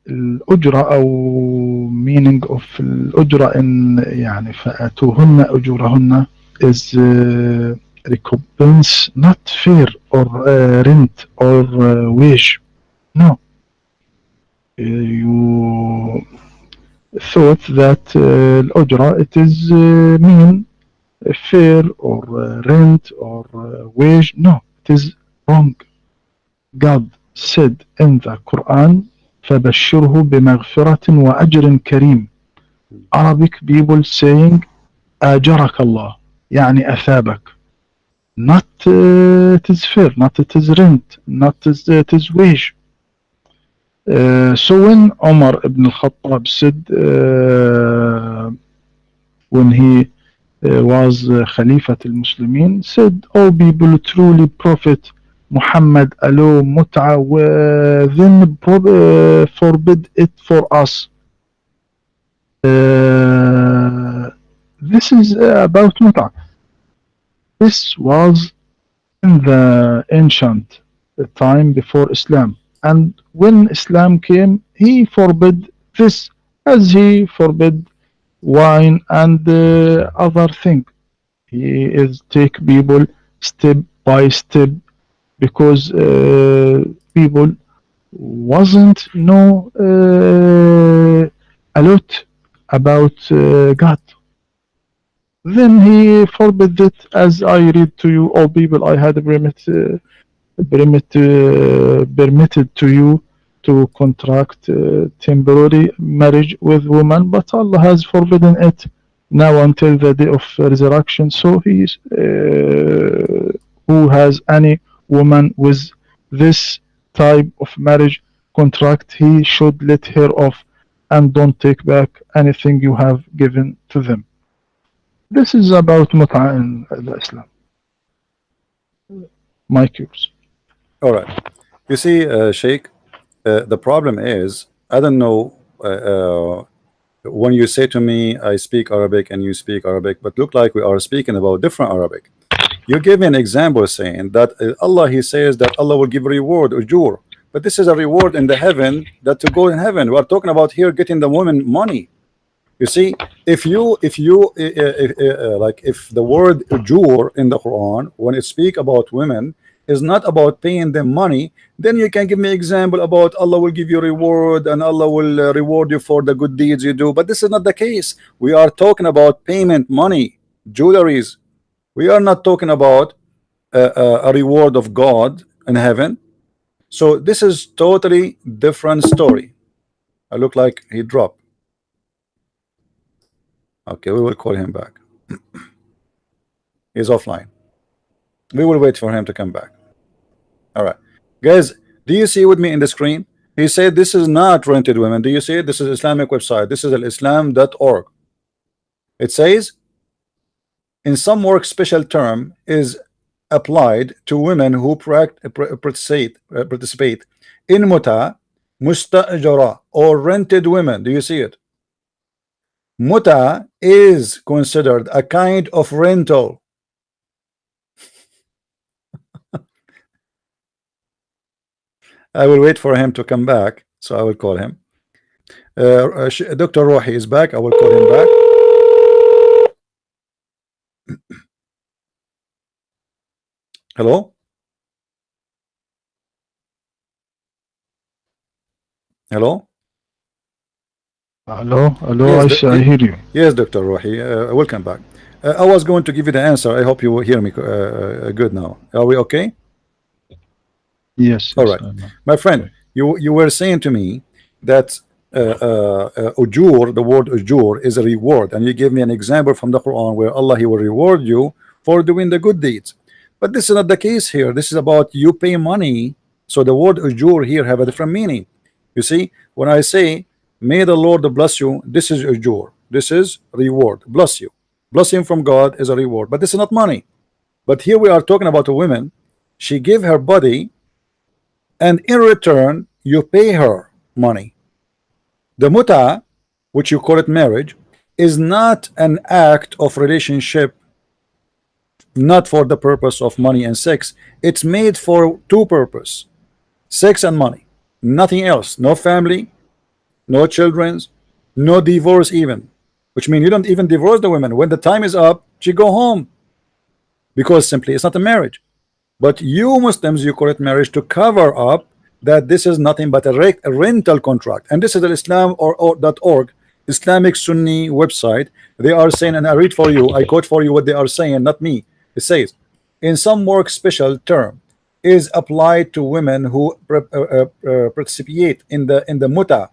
الأجرة أو meaning of الأجرة in يعني فآتوهن أجورهن is recompense, not fair or rent or wage. No. You thought that الأجرة it is mean fair or rent or wage. No, it is wrong. God said in the Quran, فَبَشِّرْهُ بِمَغْفِرَةٍ وَأَجْرٍ كَرِيمٍ. Arabic people saying أَجَرَكَ اللَّهِ, يعني أثابك. Not it is fair, not it is rent, not it is wage. So when Omar ibn al-Khattab said, when he was Khalifat al-Muslimin, said, "O people, truly Prophet Muhammad allow mut'ah, then forbid it for us." This is about mut'ah. This was in the ancient time before Islam. And when Islam came, he forbid this, as he forbid wine and other things. He is take people step by step, because people wasn't know a lot about God. Then he forbid it, as I read to you, all people, I had permitted to you to contract temporary marriage with women, but Allah has forbidden it now until the day of resurrection. So he who has any woman with this type of marriage contract, he should let her off and don't take back anything you have given to them. This is about mut'a in Islam. My cures. All right. You see, Sheikh, the problem is, I don't know, when you say to me, I speak Arabic and you speak Arabic, but look like we are speaking about different Arabic. You give me an example saying that Allah, he says that Allah will give a reward, ujur, but this is a reward in the heaven, that to go in heaven. We are talking about here getting the woman money. You see, if the word ujur in the Quran, when it speak about women, is not about paying them money, then you can give me example about Allah will give you reward and Allah will reward you for the good deeds you do. But this is not the case. We are talking about payment, money, jewelries. We are not talking about a reward of God in heaven. So this is totally different story. I look like he dropped. Okay, we will call him back. He's offline. We will wait for him to come back. All right, guys, do you see with me in the screen? He said this is not rented women. Do you see it? This is Islamic website. This is al-islam.org. It says, in some work special term is applied to women who participate in muta, mustajara, or rented women. Do you see it? Muta is considered a kind of rental. I will wait for him to come back, so I will call him. Dr. Rouhi is back. I will call him back. Hello? Hello? Hello, Yes, I hear you. Yes, Dr. Rouhi, welcome back. I was going to give you the answer. I hope you will hear me good now. Are we okay? Yes. All right, my friend, you were saying to me that ujur, the word ujur is a reward, and you gave me an example from the Quran where Allah, he will reward you for doing the good deeds. But this is not the case here. This is about you pay money. So the word ujur here have a different meaning. You see, when I say may the Lord bless you, this is ujur. This is reward. Bless you. Blessing from God is a reward, but this is not money. But here we are talking about a woman. She gave her body, and in return you pay her money. The muta, which you call it marriage, is not an act of relationship, not for the purpose of money and sex. It's made for two purposes: sex and money, nothing else. No family, no children's, no divorce even, which means you don't even divorce the women. When the time is up, she go home, because simply it's not a marriage. But you Muslims, you call it marriage to cover up that this is nothing but a rental contract. And this is the Islam.org, Islamic Sunni website. They are saying, and I read for you, I quote for you what they are saying, not me. It says, in some work special term is applied to women who participate in the muta,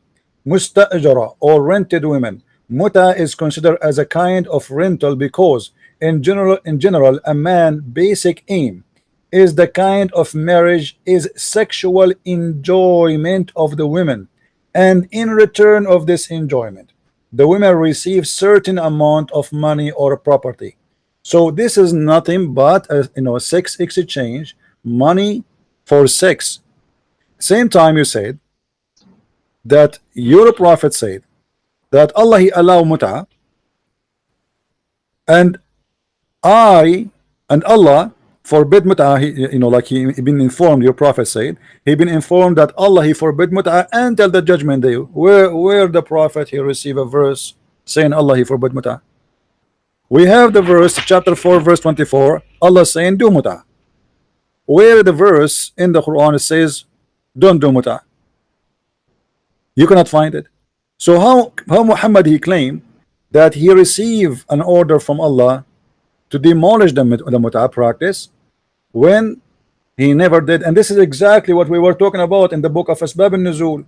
mustajara, or rented women. Muta is considered as a kind of rental because in general a man basic aim is the kind of marriage is sexual enjoyment of the women, and in return of this enjoyment the women receive certain amount of money or property. So this is nothing but a sex exchange, money for sex. Same time you said that your prophet said that Allah, he allow muta, and Allah forbid muta. Like he been informed, your prophet said he been informed that Allah, he forbid muta until the judgment day. Where the prophet he receive a verse saying Allah, he forbid muta? We have the verse, chapter 4 verse 24, Allah saying do muta. Where the verse in the Quran it says don't do muta? You cannot find it. So how Muhammad he claimed that he received an order from Allah to demolish the muta practice when he never did? And this is exactly what we were talking about in the book of Asbab al-Nuzul.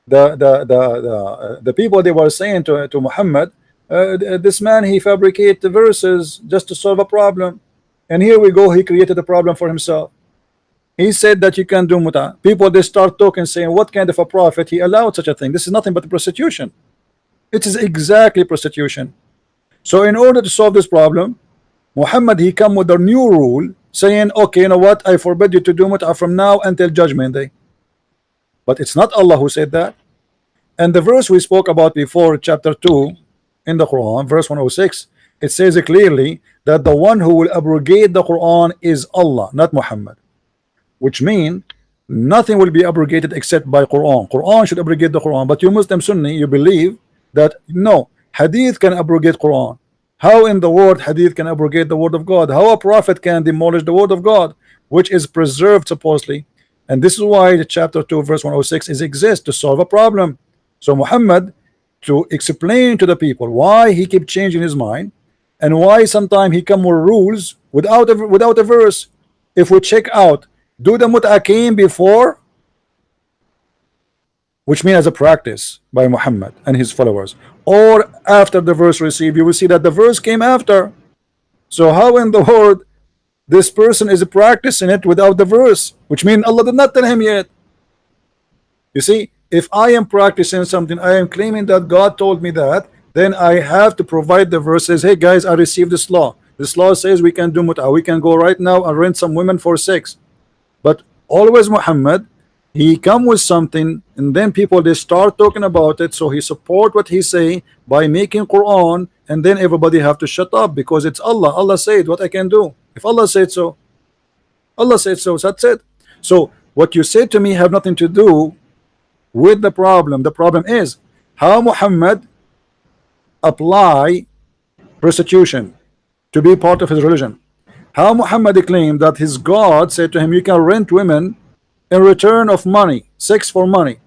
The people, they were saying to Muhammad this man, he fabricated the verses just to solve a problem, and here we go, he created a problem for himself. He said that you can do muta. People, they start talking, saying, what kind of a prophet he allowed such a thing? This is nothing but prostitution. It is exactly prostitution. So in order to solve this problem, Muhammad, he come with a new rule saying, okay, you know what, I forbid you to do muta from now until judgment day. But it's not Allah who said that. And the verse we spoke about before, chapter 2 in the Quran, verse 106, it says clearly that the one who will abrogate the Quran is Allah, not Muhammad. Which means nothing will be abrogated except by Quran. Quran should abrogate the Quran. But you Muslim Sunni, you believe that no, Hadith can abrogate Quran. How in the world Hadith can abrogate the word of God? How a prophet can demolish the word of God, which is preserved supposedly? And this is why the chapter 2 verse 106 is exists to solve a problem. So Muhammad, to explain to the people why he keep changing his mind and why sometimes he come with rules without a verse. If we check out, do the mut'a came before, which means as a practice by Muhammad and his followers, or after the verse received, you will see that the verse came after. So how in the world this person is practicing it without the verse, which means Allah did not tell him yet? You see, if I am practicing something, I am claiming that God told me that, then I have to provide the verses. Hey guys, I received this law. This law says we can do mut'a. We can go right now and rent some women for sex. But always Muhammad, he come with something, and then people, they start talking about it, so he support what he say by making Quran, and then everybody have to shut up because it's Allah. Allah said what I can do. If Allah said so, Allah said so, that's it. So what you said to me have nothing to do with the problem. The problem is how Muhammad apply persecution to be part of his religion. How Muhammad claimed that his God said to him, you can rent women in return of money, sex for money.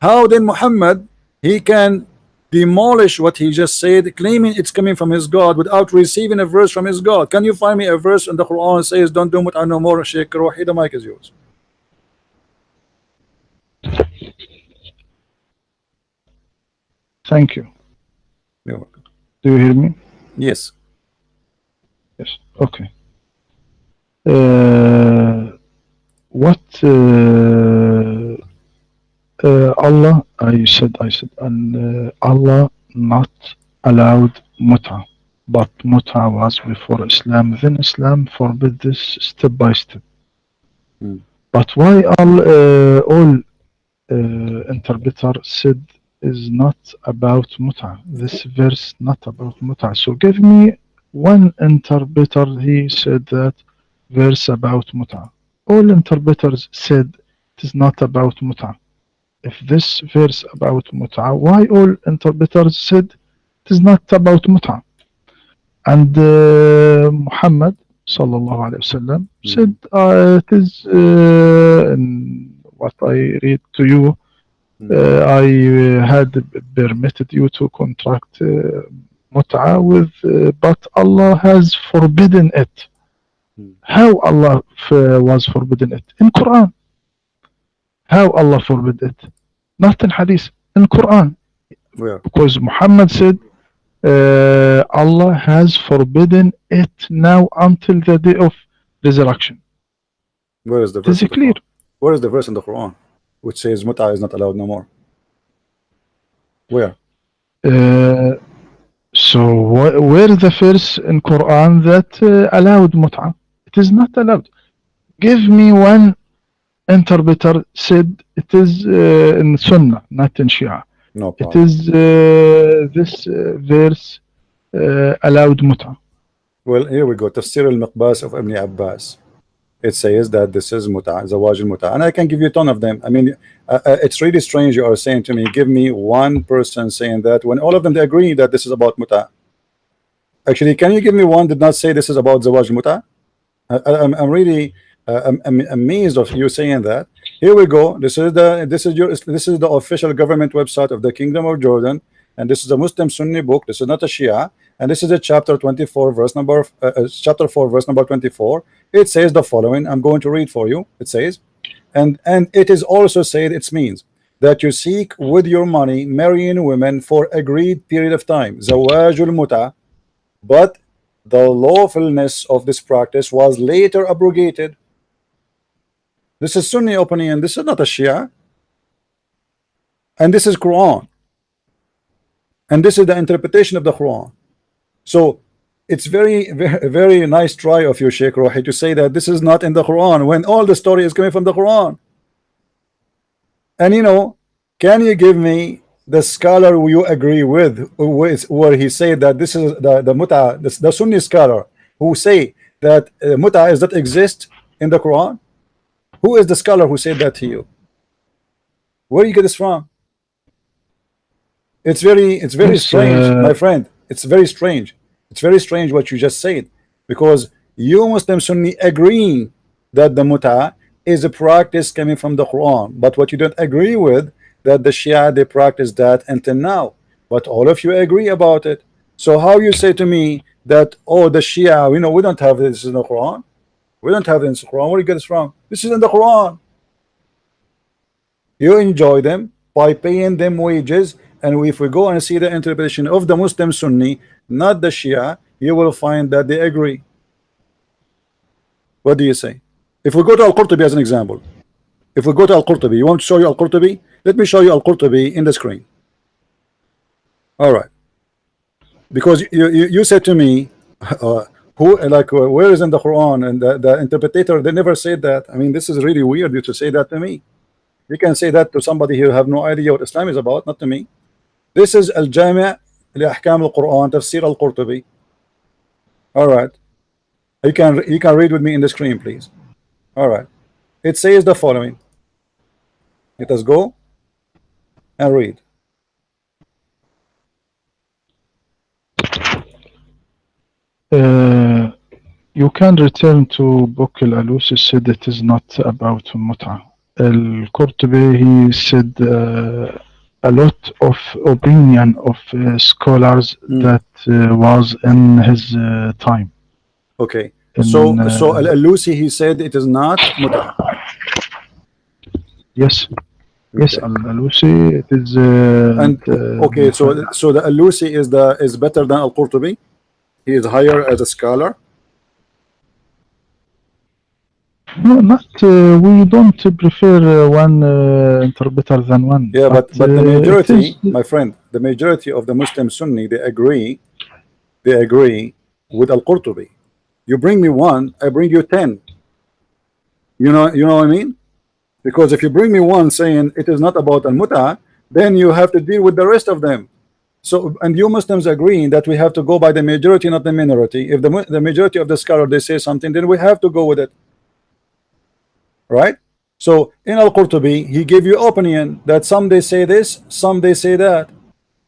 How then Muhammad, he can demolish what he just said, claiming it's coming from his God without receiving a verse from his God? Can you find me a verse in the Quran that says don't do mut'a no more? Sheikh Rouhi, the mic is yours. Thank you. You're welcome. Do you hear me? Yes. Yes. Okay. What Allah, I said, and Allah not allowed mut'a, but mut'a was before Islam. Then Islam forbid this step by step. But why all interpreter said is not about mut'a? This verse not about mut'a. So give me one interpreter, he said that verse about mut'a. All interpreters said it is not about mut'a. If this verse about mut'a, why all interpreters said it is not about mut'a? And Muhammad sallallahu alaihi wasallam said it is in what I read to you. I had permitted you to contract mut'a with, but Allah has forbidden it. How Allah was forbidden it? In Quran. How Allah forbid it? Not in Hadith, in Quran. Where? Because Muhammad said Allah has forbidden it now until the day of resurrection. Where is the verse? Is it clear? Where is the verse in the Quran which says mut'a is not allowed no more? Where? So where is the verse in Quran that allowed mut'a? It is not allowed. Give me one interpreter said it is in Sunnah, not in Shia. No problem. It is this verse allowed mut'a. Well, here we go. Tafsir al-Miqbas of Ibn Abbas. It says that this is mut'a, zawaj al-mut'a, and I can give you a ton of them. I mean, it's really strange you are saying to me, give me one person saying that when all of them they agree that this is about mut'a. Actually, can you give me one did not say this is about zawaj al-mut'a? I'm really amazed of you saying that. Here we go. This is the official government website of the Kingdom of Jordan, and this is a Muslim Sunni book. This is not a Shia, and this is a chapter 24, verse number chapter 4, verse number 24. It says the following. I'm going to read for you. It says, and it is also said its means that you seek with your money marrying women for agreed period of time, zawajul muta, but the lawfulness of this practice was later abrogated. This is Sunni opinion. This is not a Shia, and this is Quran, and this is the interpretation of the Quran. So it's very nice try of you, Sheikh Rouhi, to say that this is not in the Quran when all the story is coming from the Quran. And you know, can you give me the scholar who you agree with where he said that this is the muta, the Sunni scholar who say that muta does not exist in the Quran? Who is the scholar who said that to you? Where do you get this from? It's very strange, my friend. It's very strange. It's very strange what you just said, because you Muslim Sunni agreeing that the muta is a practice coming from the Quran, but what you don't agree with, that the Shia they practice that until now, but all of you agree about it. So how you say to me that, oh, the Shia, you know, we don't have this in the Quran, we don't have this in the Quran, where do you get this from? This is in the Quran. You enjoy them by paying them wages, and if we go and see the interpretation of the Muslim Sunni, not the Shia, you will find that they agree. What do you say? If we go to Al-Qurtubi as an example, if we go to Al-Qurtubi, you want to show you Al-Qurtubi? Let me show you Al-Qurtubi in the screen. All right, because you said to me, who, like, where is in the Quran, and the interpreter, they never said that. I mean, this is really weird you to say that to me. You can say that to somebody who have no idea what Islam is about, not to me. This is Al-Jami' li Ahkam al-Quran, Tafsir Al-Qurtubi. All right, you can read with me in the screen, please. All right, it says the following. Let us go and read. You can return to book Al-Alusi said it is not about Mut'a. Al-Qurtubi, he said a lot of opinion of scholars that was in his time. Okay, so Al-Alusi, he said it is not Mut'a. Yes. Yes, Al-Alusi, it is. Okay, so the Al-Alusi is better than Al-Qurtubi. He is higher as a scholar. No, not. We don't prefer one interpreter than one. Yeah, but the majority, my friend, the majority of the Muslim Sunni, they agree with Al-Qurtubi. You bring me one, I bring you 10. You know what I mean? Because if you bring me one saying it is not about al-muta, then you have to deal with the rest of them. So, and you Muslims agreeing that we have to go by the majority, not the minority. If the majority of the scholar they say something, then we have to go with it, right? So in Al-Qurtubi, he gave you opinion that some they say this, some they say that,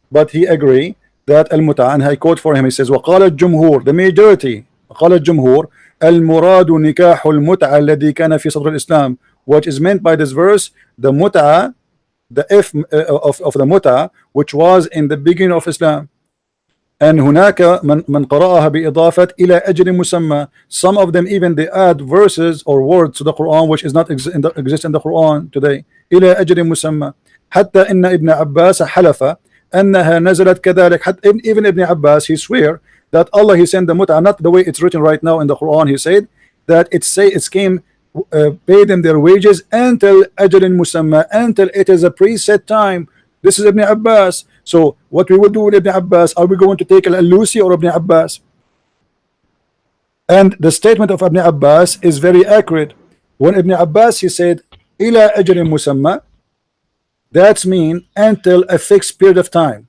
but he agree that al-muta, and I quote for him. He says, وقال الجمهور, the majority, قال الجمهور المراد نكاح المتعة الذي كان في صدر الإسلام. What is meant by this verse, the muta, the if of the muta, which was in the beginning of Islam. And هناك من قرأها بإضافة إلى أجل مسمى. Some of them even they add verses or words to the Quran which is not exist in the Quran today. إلى أجل مسمى. حتى إن ابن عباس حلف أنها نزلت كذلك. Even Ibn Abbas, he swear that Allah, he sent the muta, not the way it's written right now in the Quran. He said that it came, pay them their wages until ajalin musamma, until it is a preset time. This is Ibn Abbas. So what we will do with Ibn Abbas, are we going to take Al-Alusi or Ibn Abbas? And the statement of Ibn Abbas is very accurate. When Ibn Abbas, he said ila ajalin musamma, that's mean until a fixed period of time.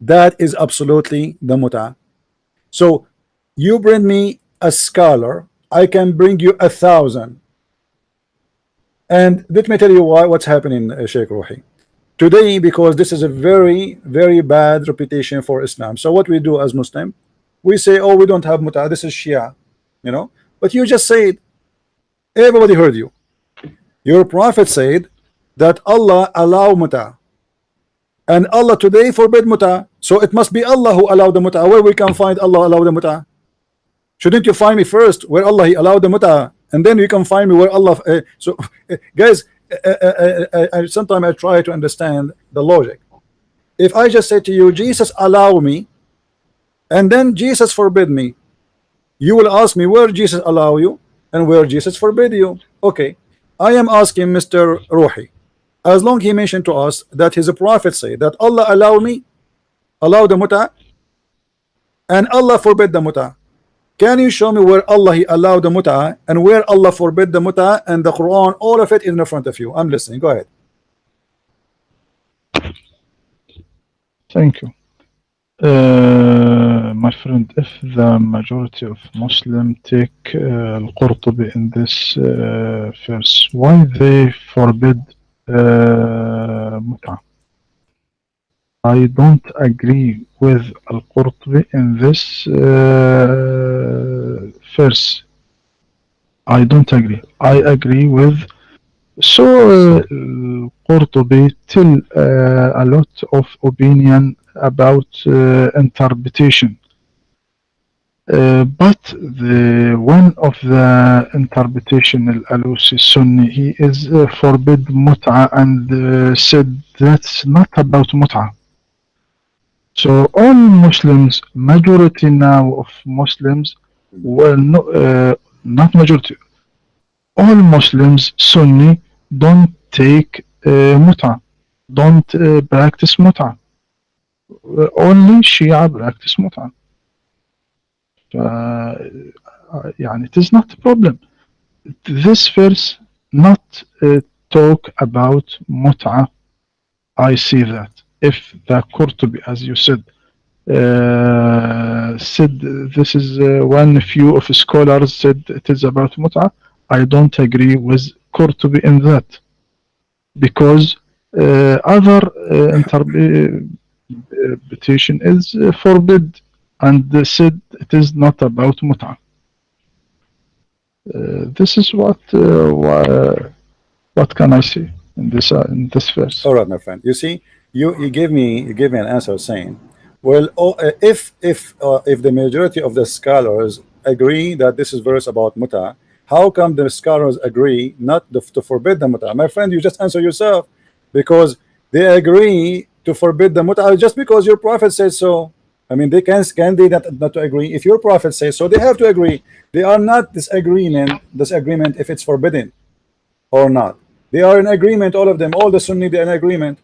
That is absolutely the muta. So you bring me a scholar, I can bring you 1,000. And let me tell you what's happening, Sheikh Rouhi. Today, because this is a very bad reputation for Islam. So what we do as Muslim, we say, oh, we don't have muta, this is Shia, you know. But you just said, everybody heard you. Your prophet said that Allah allow muta, and Allah today forbid muta. So it must be Allah who allowed the muta. Where we can find Allah allowed the muta? Shouldn't you find me first where Allah he allowed the muta, and then you can find me where Allah? So guys, sometimes I try to understand the logic. If I just say to you, Jesus allow me, and then Jesus forbid me, you will ask me where Jesus allow you and where Jesus forbid you. Okay, I am asking Mr. Rouhi, as long he mentioned to us that his prophet say that Allah allow me, allow the muta, and Allah forbid the muta. Can you show me where Allah he allowed the muta and where Allah forbid the muta? And the Quran, all of it is in front of you. I'm listening. Go ahead. Thank you. My friend, if the majority of Muslims take Al-Qurtubi in this verse, why they forbid Mut'ah? I don't agree with Al-Qurtubi in this verse. I don't agree. I agree with Qurtubi tell a lot of opinion about interpretation. But one of the interpretation al-Alusi Sunni, he is forbid mut'ah and said that's not about mut'ah. So all Muslims, majority now of Muslims, well, not majority, all Muslims, Sunni, don't take mut'ah, don't practice mut'ah. Only Shia practice mut'ah. يعني it is not a problem. This verse not talk about mut'ah. I see that. If the Qurtubi, as you said this is one few of scholars said it is about mut'ah, I don't agree with Qurtubi in that, because other interpretation is forbid and said it is not about mut'ah. This is what can I say in this verse? All right, my friend. You see, you gave me an answer saying, well, if the majority of the scholars agree that this is verse about muta, how come the scholars agree not to forbid the muta? My friend, you just answer yourself, because they agree to forbid the muta just because your prophet says so. I mean, they can they not to agree? If your prophet says so, they have to agree. They are not disagreement if it's forbidden or not. They are in agreement, all of them, all the Sunni, they are in agreement.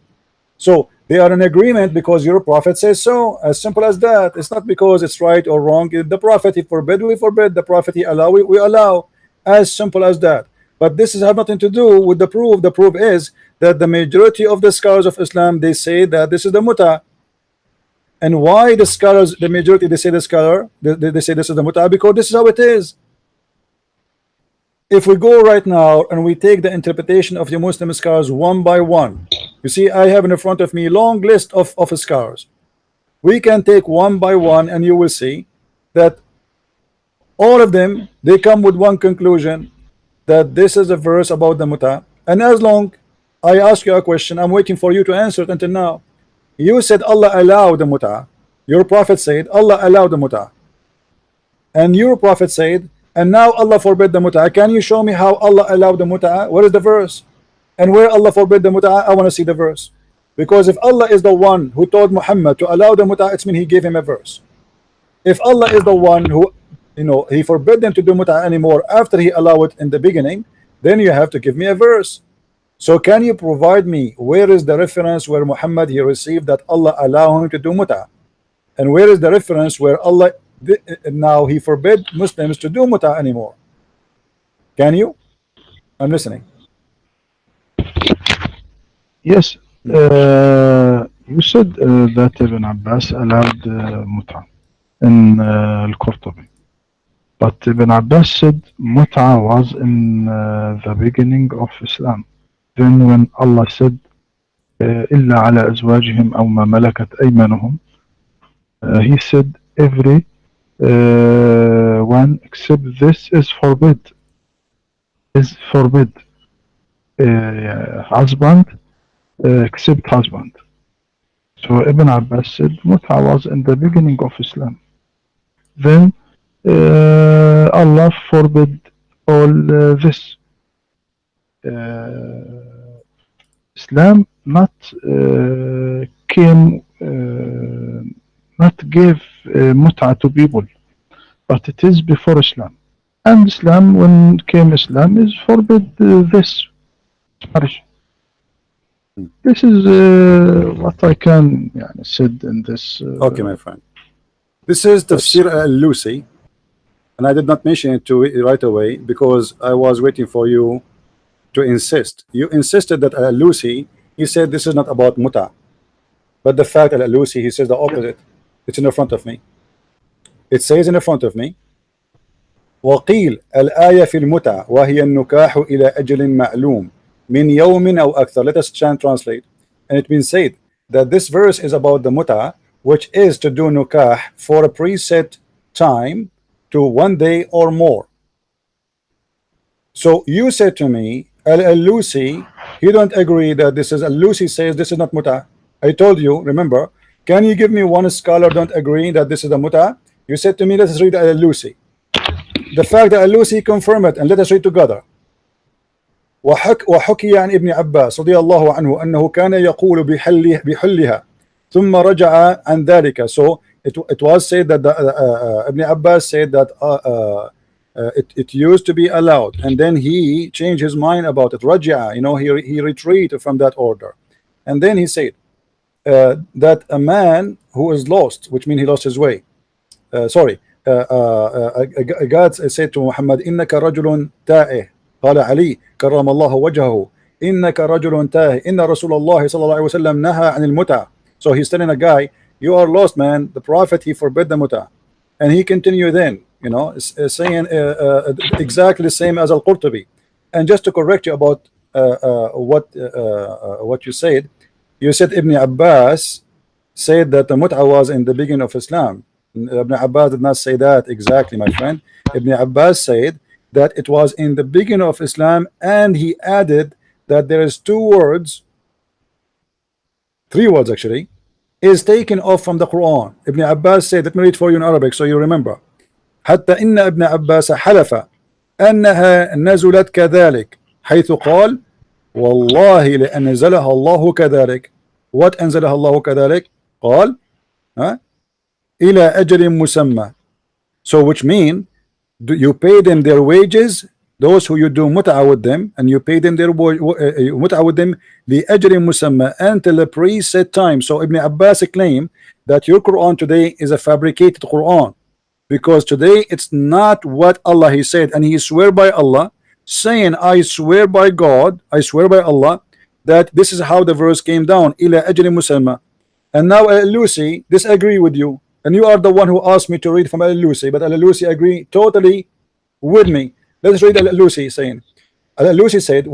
So they are in agreement because your prophet says so. As simple as that. It's not because it's right or wrong. The prophet he forbid, we forbid. The prophet he allow, we allow. As simple as that. But this has nothing to do with the proof. The proof is that the majority of the scholars of Islam, they say that this is the muta. And why the scholars, the majority, they say the scholar, they say this is the muta, because this is how it is. If we go right now and we take the interpretation of the Muslim scholars one by one, you see I have in front of me long list of scholars. We can take one by one and you will see that all of them, they come with one conclusion, that this is a verse about the muta. And as long I ask you a question, I'm waiting for you to answer it until now. You said Allah allowed the muta. Your prophet said Allah allowed the muta. And your prophet said, and now Allah forbid the muta. Can you show me how Allah allowed the muta? Where is the verse? And where Allah forbid the muta, I want to see the verse. Because if Allah is the one who told Muhammad to allow the muta, it's mean he gave him a verse. If Allah is the one who, he forbid them to do muta anymore after he allowed it in the beginning, then you have to give me a verse. So can you provide me where is the reference where Muhammad he received that Allah allow him to do muta? And where is the reference where Allah now he forbid Muslims to do muta anymore? Can you? I'm listening. Yes, you said that Ibn Abbas allowed muta in Al-Qurtubi, but Ibn Abbas said muta was in the beginning of Islam. Then when Allah said إلا على أزواجهم أو ما ملكت أيمانهم, he said every one except this is forbid. Husband except husband. So Ibn Abbas said Mut'a was in the beginning of Islam. Then Allah forbid all this. Islam not give mut'a to people, but it is before Islam. And Islam, when came Islam, is forbid this marriage. This is what I can said in this. Okay, my friend. This is Tafsir al-Lusi, and I did not mention it to right away because I was waiting for you to insist. You insisted that al-Lusi, he said this is not about muta, but the fact al-Lusi, he says the opposite. It's in the front of me. It says in the front of me, وقيل الآية في المتعة وهي النكاح إلى أجل معلوم من يوم أو أكثر. Let us translate. And it means said that this verse is about the muta, which is to do nukah for a preset time to 1 day or more. So you said to me, al-Lusi, he don't agree that this is al-Lusi says this is not muta. I told you, remember, can you give me one scholar don't agree that this is the muta? You said to me, let us read al-Lusi. The fact that al-Lusi confirmed it, and let us read together. وحكي عن ابن عباس رضي الله عنه أنه كان يقول بحلها ثم رجع عن ذلك. So it was said that Ibn Abbas said that it used to be allowed, and then he changed his mind about it. رجع, he retreated from that order, and then he said that a man who is lost, which means he lost his way. God said to Muhammad, إنك رجل تائه. قال علي كرم الله وجهه إنك رجل تائه إن رسول الله صلى الله عليه وسلم نهى عن المتع. So he's telling a guy, you are lost, man. The prophet, he forbid the muta, and he continued then, saying exactly the same as al-Qurtubi. And just to correct you about what you said Ibn Abbas said that the muta was in the beginning of Islam. Ibn Abbas did not say that exactly, my friend. Ibn Abbas said that it was in the beginning of Islam, and he added that there is 3 words actually, is taken off from the Quran. Ibn Abbas said, let me read for you in Arabic so you remember. حتى إن ابن عباس حلف أنها نزلت كذلك حيث قال والله لأنزلها الله كذلك. What أنزلها الله كذلك? قال إلى أجل مسمى. So which mean you pay them their wages, those who you do mut'a with them, and you pay them their mut'a with them the ajri musamma until the preset time. So Ibn Abbas claim that your Quran today is a fabricated Quran, because today it's not what Allah he said, and he swear by Allah, saying I swear by God, I swear by Allah that this is how the verse came down, ila ajri musamma. And now al-Lusi disagree with you, and you are the one who asked me to read from al-Lusi, but al-Lusi agree totally with me. Let's read al-Lusi saying, al-Lusi said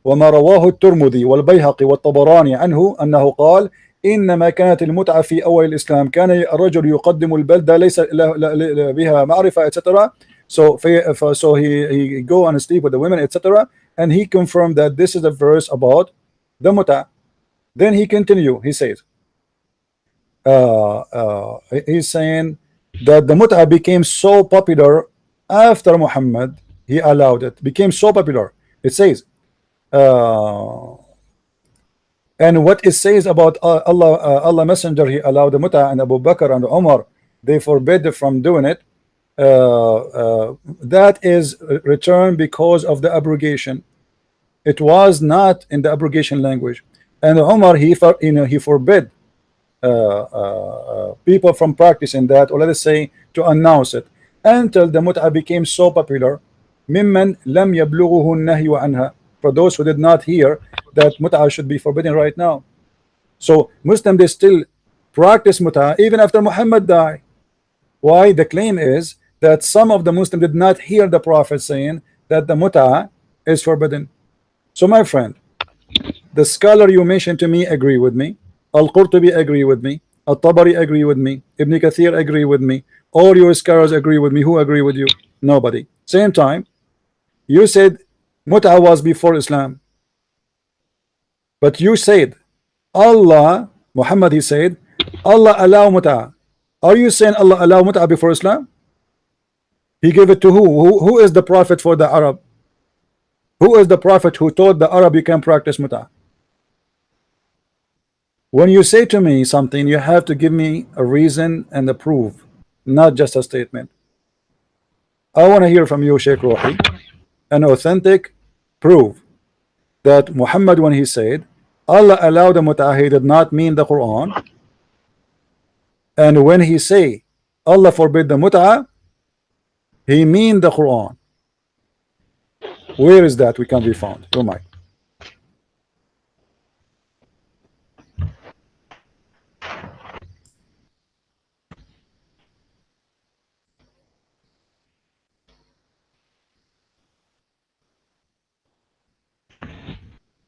وما رواه الترمذي والبيهقي والطبراني عنه أنه قال إنما كانت المتعة في أول الإسلام كان الرجل يقدم البلدة ليس بها معرفة etc. So he go and sleep with the women etc. And he confirmed that this is a verse about the muta. Then he continue, he says he's saying that the muta became so popular after Muhammad, he allowed it, became so popular. It says and what it says about Allah Messenger, he allowed the muta, and Abu Bakr and Umar, they forbid from doing it. That is returned because of the abrogation. It was not in the abrogation language, and Umar he forbid people from practicing that, or let us say to announce it, until the mut'a became so popular. ممن لم يبلغه النهي عنها, for those who did not hear that mut'a should be forbidden right now. So Muslims, they still practice mut'a even after Muhammad died. Why? The claim is that some of the Muslims did not hear the Prophet saying that the mut'a is forbidden. So my friend, the scholar you mentioned to me agree with me, Al-Qurtubi agree with me, Al-Tabari agree with me, Ibn Kathir agree with me, all your scholars agree with me. Who agree with you? Nobody. Same time, you said mut'a was before Islam, but you said Allah, Muhammad, he said Allah allow mut'a. Are you saying Allah allow mut'a before Islam? He gave it to who? Who is the prophet for the Arab? Who is the prophet who told the Arab you can practice mut'ah? When you say to me something, you have to give me a reason and a proof, not just a statement. I want to hear from you, Sheikh Rouhi, an authentic proof that Muhammad, when he said Allah allowed the mut'ah, he did not mean the Quran. And when he say Allah forbid the mut'ah, he mean the Quran. Where is that we can be found? Oh my.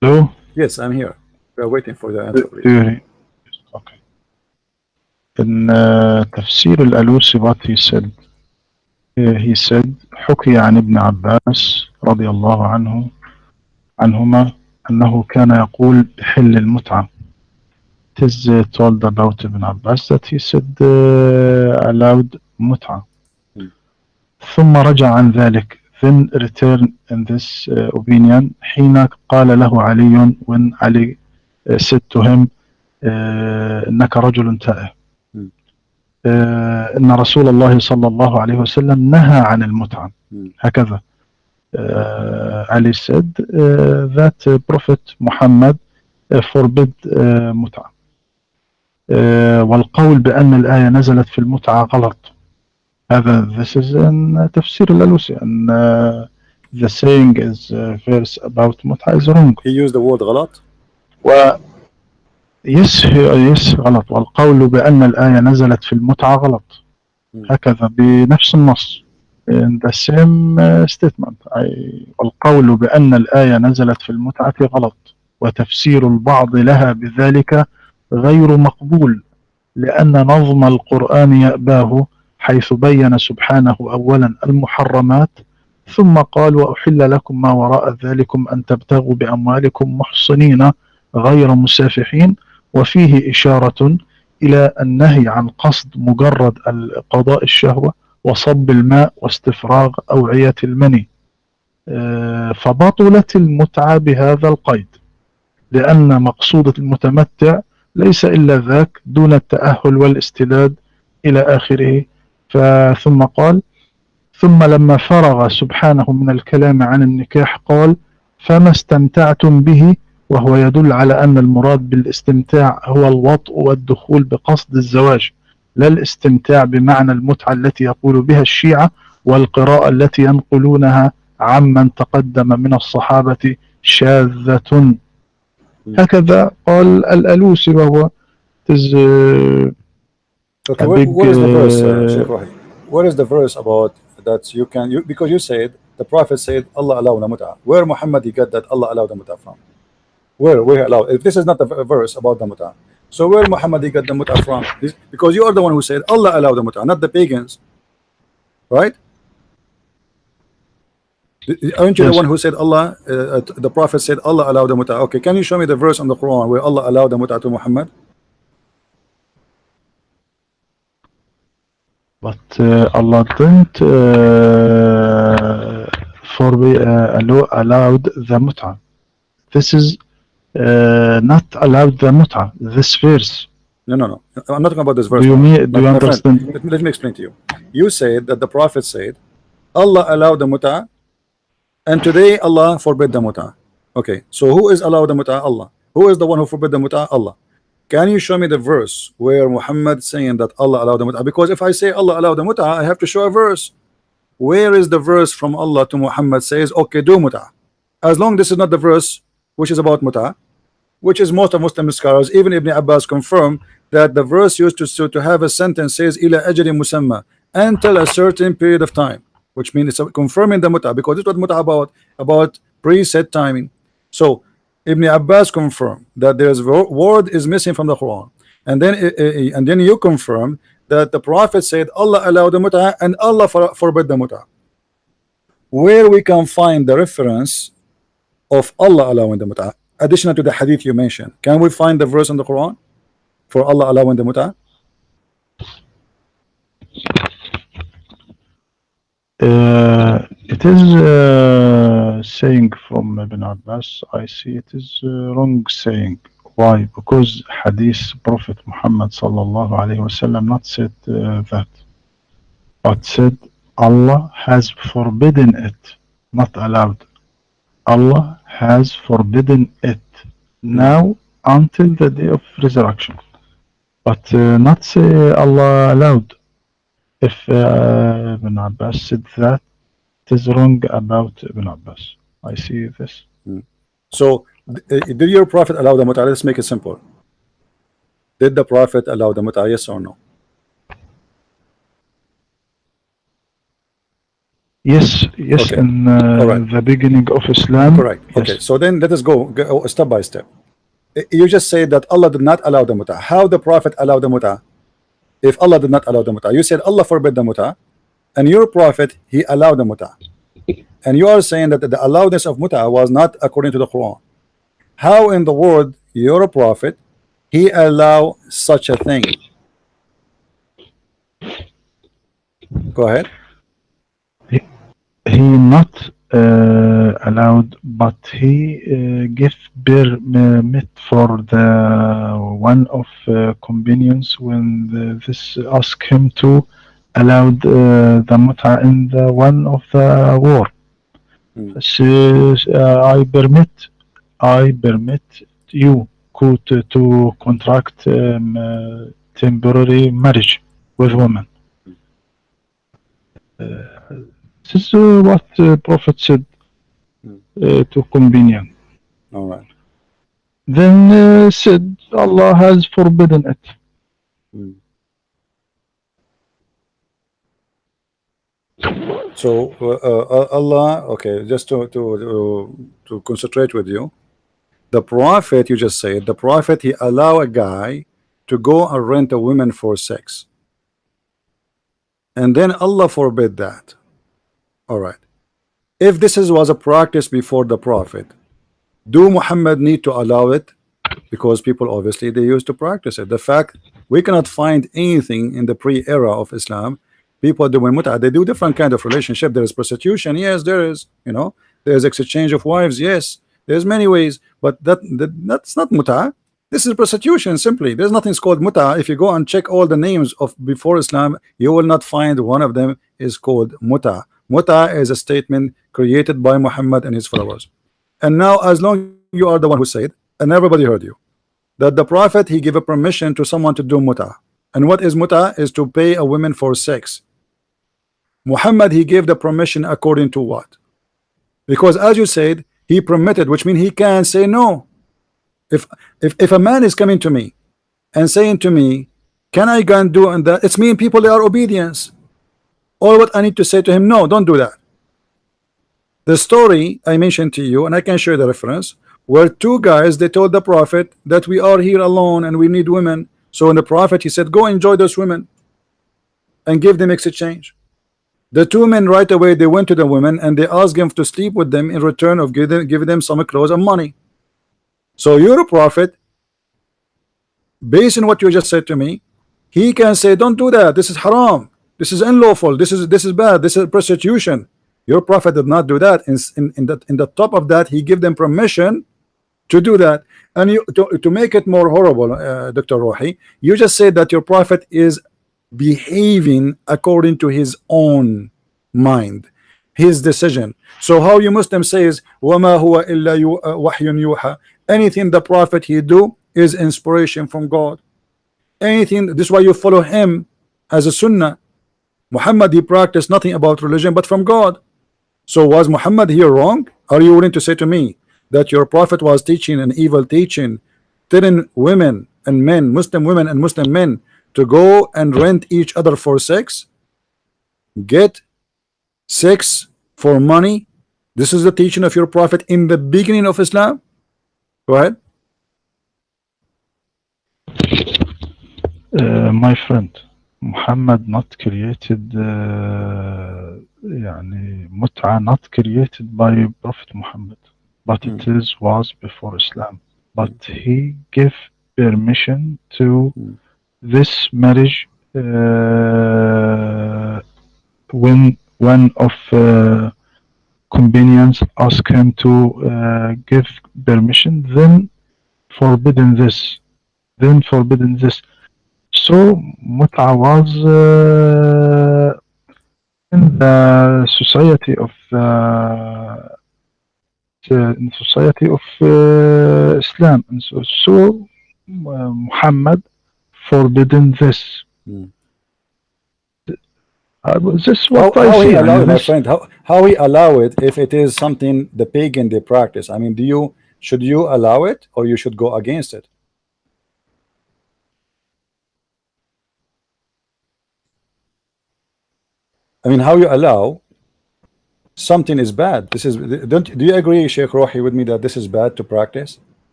Hello? Yes, I'm here. We are waiting for the answer, Do please. you hear? Okay. In تفسير الألوسي what he said حكي عن ابن عباس رضي الله عنهما أنه كان يقول بحل المتعة. It is told about Ibn Abbas that he said allowed متعة. ثم رجع عن ذلك, then return in this opinion حين قال له علي, when Ali said to him إنك رجل تائه, إن رسول الله صلى الله عليه وسلم نهى عن المتعة. هكذا Ali said that Prophet Muhammad forbid متعة. والقول بأن الآية نزلت في المتعة غلط. هذا this is in تفسير الألوسي, and the saying is verse about متعة is wrong. He used the word غلط. yes غلط. والقول بأن الآية نزلت في المتعة غلط. هكذا بنفس النص in the same statement. والقول بأن الآية نزلت في المتعة غلط, وتفسير البعض لها بذلك غير مقبول, لأن نظم القرآن يأباه, حيث بين سبحانه أولا المحرمات, ثم قال وأحل لكم ما وراء ذلكم أن تبتغوا بأموالكم محصنين غير مسافحين, وفيه إشارة إلى النهي عن قصد مجرد قضاء الشهوة وصب الماء واستفراغ أوعية المني. فبطلت المتعة بهذا القيد, لأن مقصودة المتمتع ليس إلا ذاك دون التأهل والاستداد إلى آخره. ثم قال ثم لما فرغ سبحانه من الكلام عن النكاح قال فما استمتعتم به, وهو يدل على أن المراد بالاستمتاع هو الوطء والدخول بقصد الزواج, لا الاستمتاع بمعنى المتعة التي يقول بها الشيعة, والقراءة التي ينقلونها عمن تقدم من الصحابة شاذة. هكذا قال الألوسي, وهو Okay, what is the verse, Sheikh Rouhi? What is the verse about that you can, because you said the Prophet said Allah allowed the mut'ah. Where Muhammad he got that Allah allowed the mut'ah from? Where allowed? If this is not the verse about the mut'ah, so where Muhammad he got the mut'ah from? Because you are the one who said Allah allowed the mut'ah, not the pagans, right? Aren't you the one who said Allah? The Prophet said Allah allowed the mut'ah. Okay, can you show me the verse on the Quran where Allah allowed the mut'ah to Muhammad? But Allah didn't allowed the mut'ah. This is not allowed the mut'ah. This verse. No. I'm not talking about this verse. Do you understand? Friend, let me explain to you. You said that the Prophet said Allah allowed the mut'ah, and today Allah forbid the mut'ah. Okay, so who is allowed the mut'ah? Allah. Who is the one who forbid the mut'ah? Allah. Can you show me the verse where Muhammad saying that Allah allowed the mut'ah? Because if I say Allah allowed the mut'ah, I have to show a verse. Where is the verse from Allah to Muhammad says okay, do mut'ah? As long as this is not the verse which is about mut'ah, which is most of Muslim scholars, even Ibn Abbas confirm that the verse used to have a sentence says ila ajali musamma, until a certain period of time, which means it's confirming the mut'ah, because this is what mut'ah about preset timing. So Ibn Abbas confirmed that there's word is missing from the Quran, and then you confirm that the Prophet said Allah allowed the mut'ah and Allah forbid the mut'ah. Where we can find the reference of Allah allowing the mut'ah, additional to the hadith you mentioned? Can we find the verse in the Quran for Allah allowing the mut'ah? It is saying from Ibn Abbas, I see it is wrong saying. Why? Because Hadith Prophet Muhammad sallallahu alaihi wasallam not said that, but said Allah has forbidden it, not allowed. Allah has forbidden it now until the day of resurrection, but not say Allah allowed. If Ibn Abbas said that, it is wrong about Ibn Abbas. I see this. So, did your Prophet allow the mut'ah? Let's make it simple. Did the Prophet allow the mut'ah? Yes or no? Yes, yes, Okay. in right. the beginning of Islam. Correct. Yes. Okay. So then let us go step by step. You just say that Allah did not allow the mut'ah. How the Prophet allowed the mut'ah? If Allah did not allow the mut'ah, you said Allah forbid the mut'ah, and your Prophet he allowed the mut'ah, and you are saying that the allowedness of mut'ah was not according to the Quran. How in the world your Prophet he allow such a thing? Go ahead. He not allowed, but he give permit for the one of companions when this ask him to allow the mut'ah in the one of the war. So, I permit you to contract temporary marriage with women. This is what the Prophet said to companion. All right. Then said Allah has forbidden it. So Allah, okay, just to concentrate with you, the Prophet, you just said the Prophet he allow a guy to go and rent a woman for sex, and then Allah forbid that. All right. If this was a practice before the Prophet, do Muhammad need to allow it? Because people obviously they used to practice it. The fact we cannot find anything in the pre-era of Islam, people doing mut'ah, they do different kind of relationship. There is prostitution, yes, there is, you know, there's exchange of wives, yes, there's many ways, but that's not mut'ah. This is prostitution simply. There's nothing called mut'ah. If you go and check all the names of before Islam, you will not find one of them is called mut'ah. Mut'ah is a statement created by Muhammad and his followers. And now, as long you are the one who said, and everybody heard you, that the Prophet he gave a permission to someone to do mut'ah. And what is mut'ah? Is to pay a woman for sex. Muhammad he gave the permission according to what? Because as you said, he permitted, which means he can say no. If a man is coming to me and saying to me, can I go and do and that, it's mean people they are obedience. Or what I need to say to him, no, don't do that. The story I mentioned to you, and I can show the reference, where two guys they told the Prophet that we are here alone and we need women. So when the Prophet he said, go enjoy those women and give them exchange. The two men right away they went to the women and they asked him to sleep with them in return of giving them some clothes and money. So your Prophet, based on what you just said to me, he can say, don't do that, this is haram, this is unlawful, this is bad, this is prostitution. Your Prophet did not do that. In the top of that, he gave them permission to do that. And you to make it more horrible, Dr. Rouhi, you just said that your Prophet is behaving according to his own mind, his decision. So how you Muslim says وَمَا هُوَ إِلَّا وَحْيٌ يُوحَى, anything the Prophet he do is inspiration from God. Anything, this is why you follow him as a sunnah. Muhammad he practiced nothing about religion but from God. So was Muhammad here wrong? Are you willing to say to me that your Prophet was teaching an evil teaching, telling women and men, Muslim women and Muslim men, to go and rent each other for sex, get sex for money? This is the teaching of your Prophet in the beginning of Islam? Go ahead. My friend, Muhammad not created mut'ah not created by Prophet Muhammad, but it was before Islam. But he gave permission to this marriage when one of companions ask him to give permission, then forbidden this. So mut'a was in the society of Islam, and so Muhammad forbidden this. This what I How he see. allow it, my This friend? How he allow it if it is something the pagan they practice? I mean, should you allow it or you should go against it? I mean, how you allow something is bad? This is do you agree, Sheikh Rouhi, with me that this is bad to practice?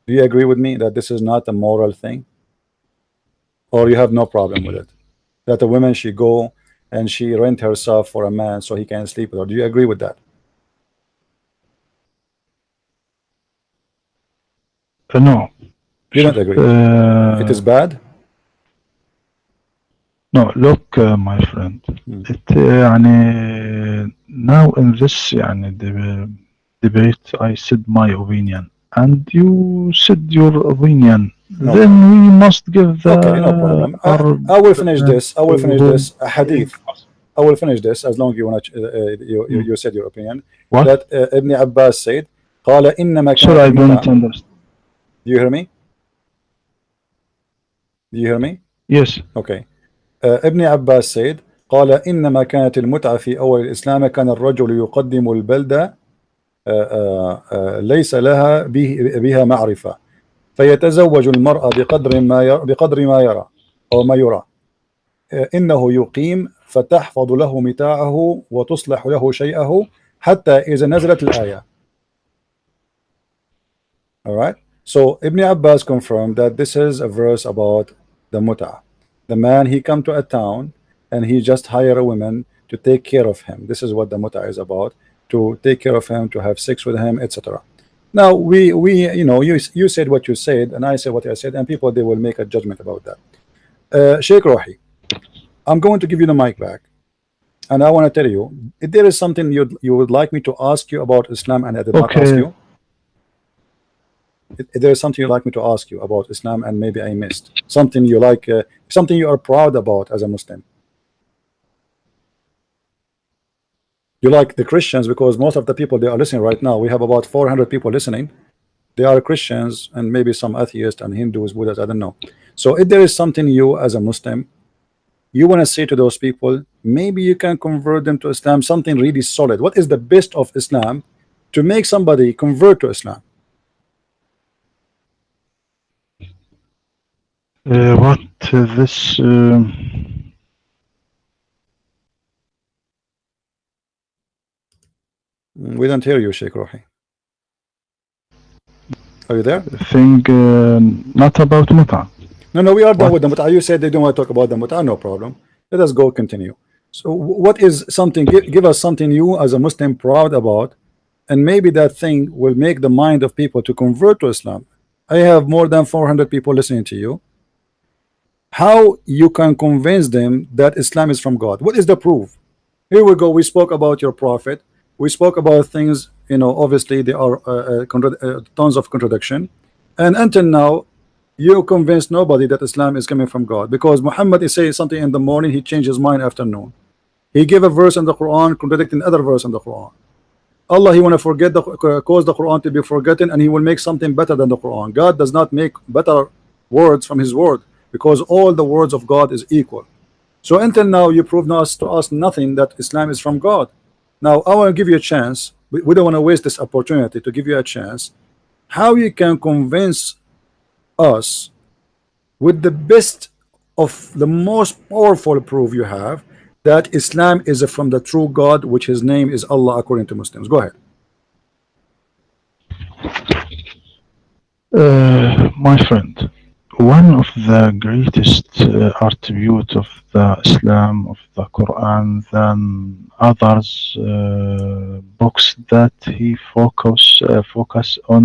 Do you agree with me that this is not a moral thing, or you have no problem with it? That a woman she go and she rent herself for a man so he can sleep with her. Do you agree with that? no. You don't agree. It is bad. No, look, my friend. Now in this debate, I said my opinion, and you said your opinion. No Then problem. we must give the Okay, no problem. I will finish this. I will finish this. A hadith. I will finish this as long as you want to. You said your opinion. What? That Ibn Abbas said, قال إنما كانت Sorry, I don't المتعة. understand. Do you hear me? Do you hear me? Yes. Okay. ابن عباس said قال إنما كانت المتعة في أول الإسلام كان الرجل يقدم البلدة ليس لها بها معرفة فيتزوج المرأة بقدر ما يرى أو ما يرى إنه يقيم فتحفظ له متاعه وتصلح له شيئه حتى إذا نزلت الآية. Alright, so Ibn Abbas confirmed that this is a verse about the mut'ah. The man, he come to a town and he just hire a woman to take care of him. This is what the mut'ah is about, to take care of him, to have sex with him, etc. Now we you know, you said what you said and I said what I said, and people, they will make a judgment about that. Sheikh Rouhi, I'm going to give you the mic back, and I want to tell you, if there is something you would like me to ask you about Islam and I did not ask you, if there is something you'd like me to ask you about Islam and maybe I missed something you like, something you are proud about as a Muslim. You like the Christians, because most of the people they are listening right now, we have about 400 people listening. They are Christians and maybe some atheists and Hindus, Buddhists, I don't know. So if there is something you as a Muslim you want to say to those people, maybe you can convert them to Islam, something really solid. What is the best of Islam to make somebody convert to Islam? What this We don't hear you, Sheikh Rouhi. Are you there? thing not about mut'ah. No, we are done with the mut'ah. You said they don't want to talk about the mut'ah. No problem. Let us go continue. So what is something, give us something you as a Muslim proud about, and maybe that thing will make the mind of people to convert to Islam. I have more than 400 people listening to you. How you can convince them that Islam is from God? What is the proof? Here we go. We spoke about your prophet. We spoke about things, you know, obviously there are tons of contradiction, and until now you convince nobody that Islam is coming from God, because Muhammad is saying something in the morning, he changed his mind after noon. He gave a verse in the Quran contradicting other verse in the Quran. Allah, he want to forget cause the Quran to be forgotten, and he will make something better than the Quran. God does not make better words from his word, because all the words of God is equal. So until now you prove to us nothing that Islam is from God. Now I want to give you a chance. We don't want to waste this opportunity to give you a chance. How you can convince us with the best of the most powerful proof you have that Islam is from the true God, which his name is Allah, according to Muslims. Go ahead. My friend, one of the greatest attributes of the Islam, of the Quran, than others books, that he focus on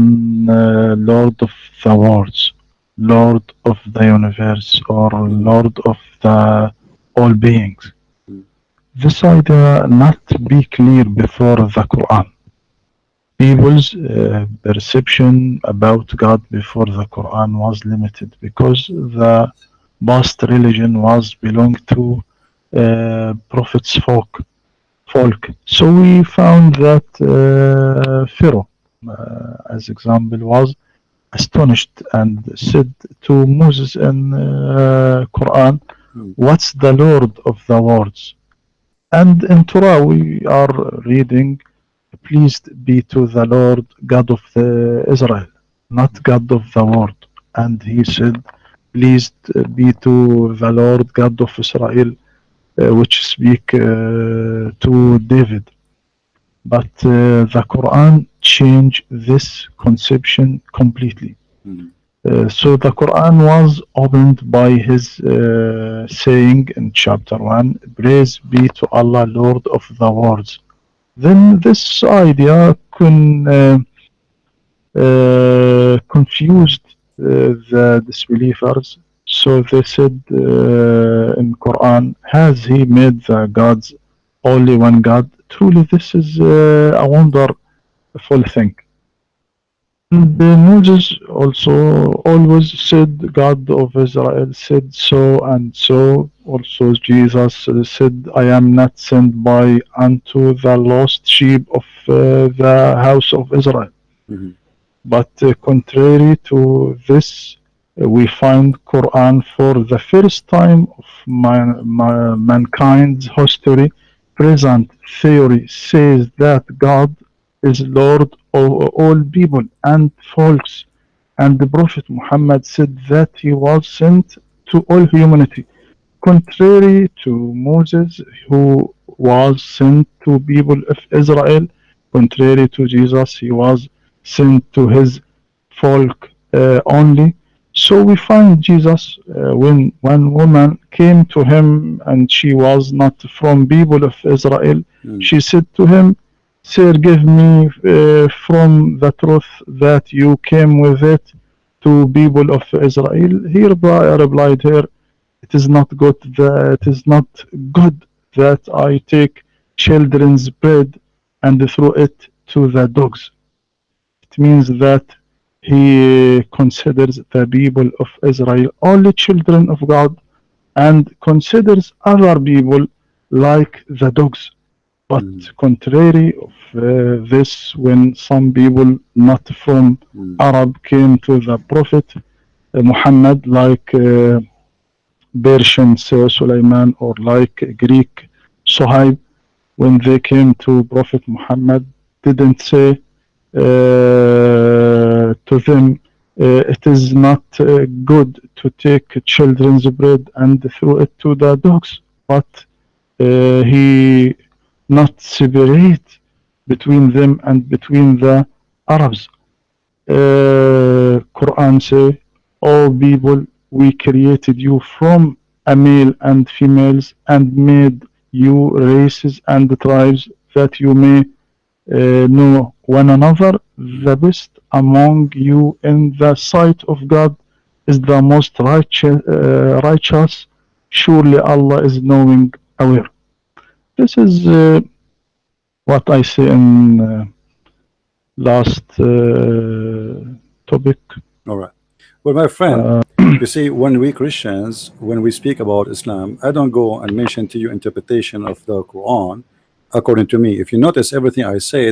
Lord of the worlds, Lord of the universe, or Lord of the all beings. this idea not be clear before the Quran. People's perception about God before the Quran was limited because the past religion was belonged to prophets folk. So we found that Pharaoh, as example, was astonished and said to Moses in Quran, mm, "What's the Lord of the worlds?" And in Torah we are reading, "Pleased be to the Lord God of the Israel, not God of the world." And he said, "Pleased be to the Lord God of Israel, which speak to David." But the Quran changed this conception completely. mm, So the Quran was opened by his saying in chapter 1, "Praise be to Allah, Lord of the worlds." Then this idea confused the disbelievers. So they said in Quran, "Has he made the gods only one God?" Truly, this is a wonderful thing. And Moses also always said, "God of Israel said so and so." Also, Jesus said, "I am not sent by unto the lost sheep of the house of Israel." mhm, But contrary to this, we find Quran for the first time of mankind's history. Present theory says that God is Lord of all people and folks, and the Prophet Muhammad said that he was sent to all humanity. Contrary to Moses, who was sent to people of Israel, contrary to Jesus, he was sent to his folk only. So we find Jesus when one woman came to him and she was not from people of Israel, mm, she said to him, "Sir, give me from the truth that you came with it to people of Israel." He replied her, it is not good that I take children's bread and throw it to the dogs. It means that he considers the people of Israel only children of God and considers other people like the dogs. But mm, contrary of this, when some people not from mm, Arab came to the Prophet Muhammad, like Persian Sulaiman or like Greek Suhaib, when they came to Prophet Muhammad, didn't say to them, "It is not good to take children's bread and throw it to the dogs," but he not separate between them and between the Arabs. Quran say, "All people, we created you from a male and females and made you races and tribes that you may know one another. The best among you in the sight of God is the most righteous. Surely Allah is knowing, aware." This is what I say in last topic. all right. Well, my friend, Uh, you see, when we Christians, when we speak about Islam, I don't go and mention to you interpretation of the Quran according to me. If you notice everything I say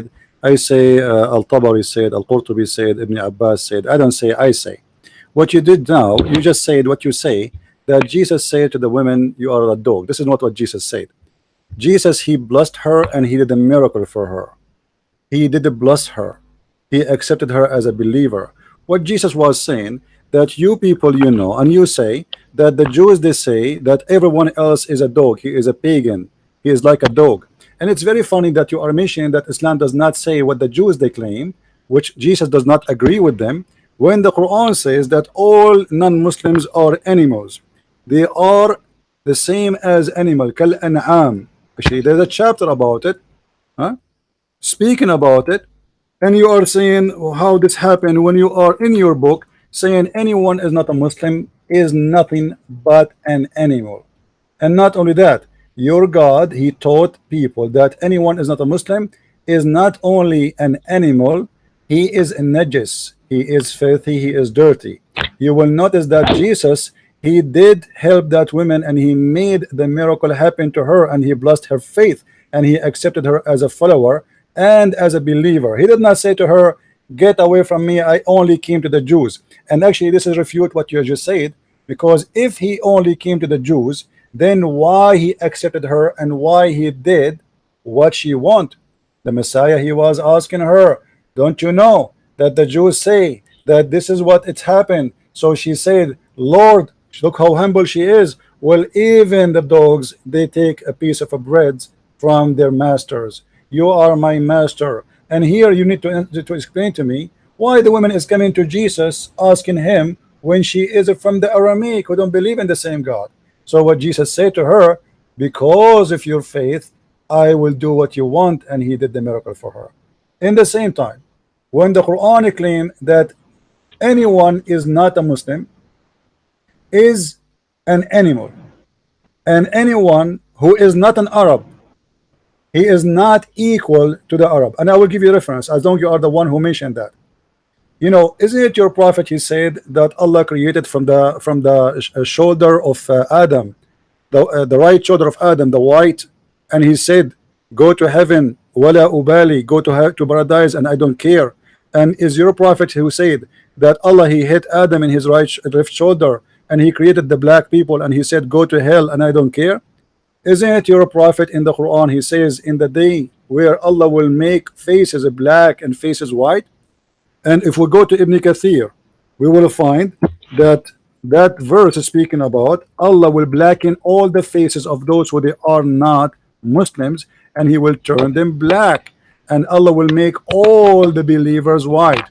Al-Tabari said, Al-Qurtubi said, Ibn Abbas said. I don't say I say. What you did now, you just said what you say, that Jesus said to the women, "You are a dog." This is not what Jesus said. Jesus, he blessed her and he did a miracle for her. He did bless her. He accepted her as a believer. What Jesus was saying, that you people, you know, and you say that the Jews, they say that everyone else is a dog. He is a pagan. He is like a dog. And it's very funny that you are mentioning that Islam does not say what the Jews they claim, which Jesus does not agree with them, when the Quran says that all non-Muslims are animals. They are the same as animal, kal an'am. Actually, there's a chapter about it, huh? Speaking about it, and you are saying how this happened when you are in your book saying anyone is not a Muslim is nothing but an animal. And not only that, your God, he taught people that anyone is not a Muslim is not only an animal, he is a najis, he is filthy, he is dirty. You will notice that Jesus, he did help that woman and he made the miracle happen to her, and he blessed her faith and he accepted her as a follower and as a believer. He did not say to her, get away from me, I only came to the Jews. And actually this is refute what you just said, because if he only came to the Jews, then why he accepted her and why he did what she want? The Messiah, he was asking her, don't you know that the Jews say that this is what it's happened? So she said, Lord, look how humble she is. Well, even the dogs, they take a piece of a bread from their masters. You are my master. And here you need to explain to me why the woman is coming to Jesus asking him when she is from the Aramaic who don't believe in the same God. So what Jesus said to her, because of your faith, I will do what you want, and he did the miracle for her. In the same time, when the Quran claims that anyone is not a Muslim is an animal, and anyone who is not an Arab, he is not equal to the Arab. And I will give you a reference, as long as you are the one who mentioned that. You know, isn't it your prophet, he said that Allah created from the shoulder of Adam, the right shoulder of Adam, the white, and he said, go to heaven, wala ubali, go to paradise, and I don't care. And is your prophet who said that Allah, he hit Adam in his right left shoulder, and he created the black people, and he said, go to hell, and I don't care? Isn't it your prophet in the Quran, he says, in the day where Allah will make faces black and faces white? And if we go to Ibn Kathir, we will find that that verse is speaking about Allah will blacken all the faces of those who they are not Muslims, and he will turn them black, and Allah will make all the believers white.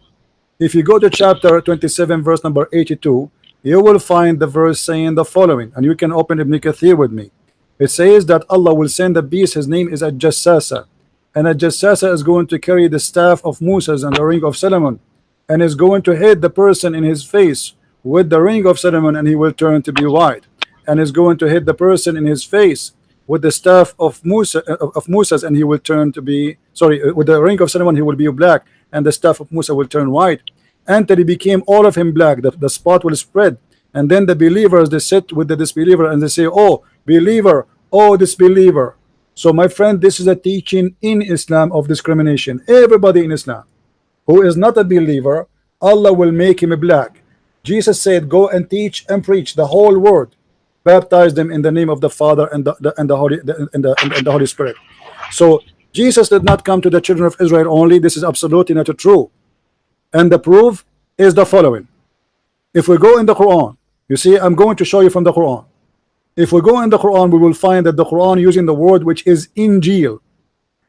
If you go to chapter 27 verse number 82, you will find the verse saying the following, and you can open Ibn Kathir with me. It says that Allah will send a beast, his name is a Jassasa, and a Jassasa is going to carry the staff of Moses and the ring of Solomon, and is going to hit the person in his face with the ring of Solomon, and he will turn to be white, and is going to hit the person in his face with the staff of Moses, and he will turn to be, sorry, with the ring of Solomon he will be black, and the staff of Musa will turn white, until he became all of him black. The spot will spread, and then the believers, they sit with the disbeliever and they say, oh believer, oh disbeliever. So my friend, this is a teaching in Islam of discrimination. Everybody in Islam who is not a believer, Allah will make him black. Jesus said, go and teach and preach the whole world, baptize them in the name of the Father and the Holy Spirit. So Jesus did not come to the children of Israel only. This is absolutely not true, and the proof is the following. If we go in the Quran, you see, I'm going to show you from the Quran. If we go in the Quran, we will find that the Quran using the word which is Injil.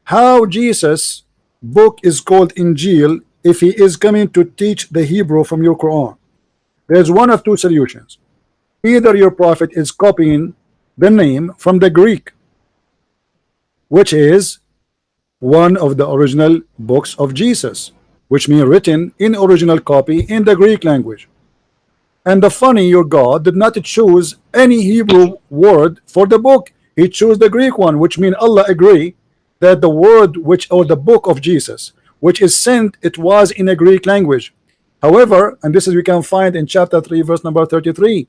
How Jesus book is called Injil if he is coming to teach the Hebrew from your Quran? There's one of two solutions. Either your prophet is copying the name from the Greek, which is one of the original books of Jesus, which means written in original copy in the Greek language. And the funny, your God did not choose any Hebrew word for the book. He chose the Greek one, which means Allah agree that the word which, or the book of Jesus, which is sent, it was in a Greek language. However, and this is we can find in chapter 3 verse number 33.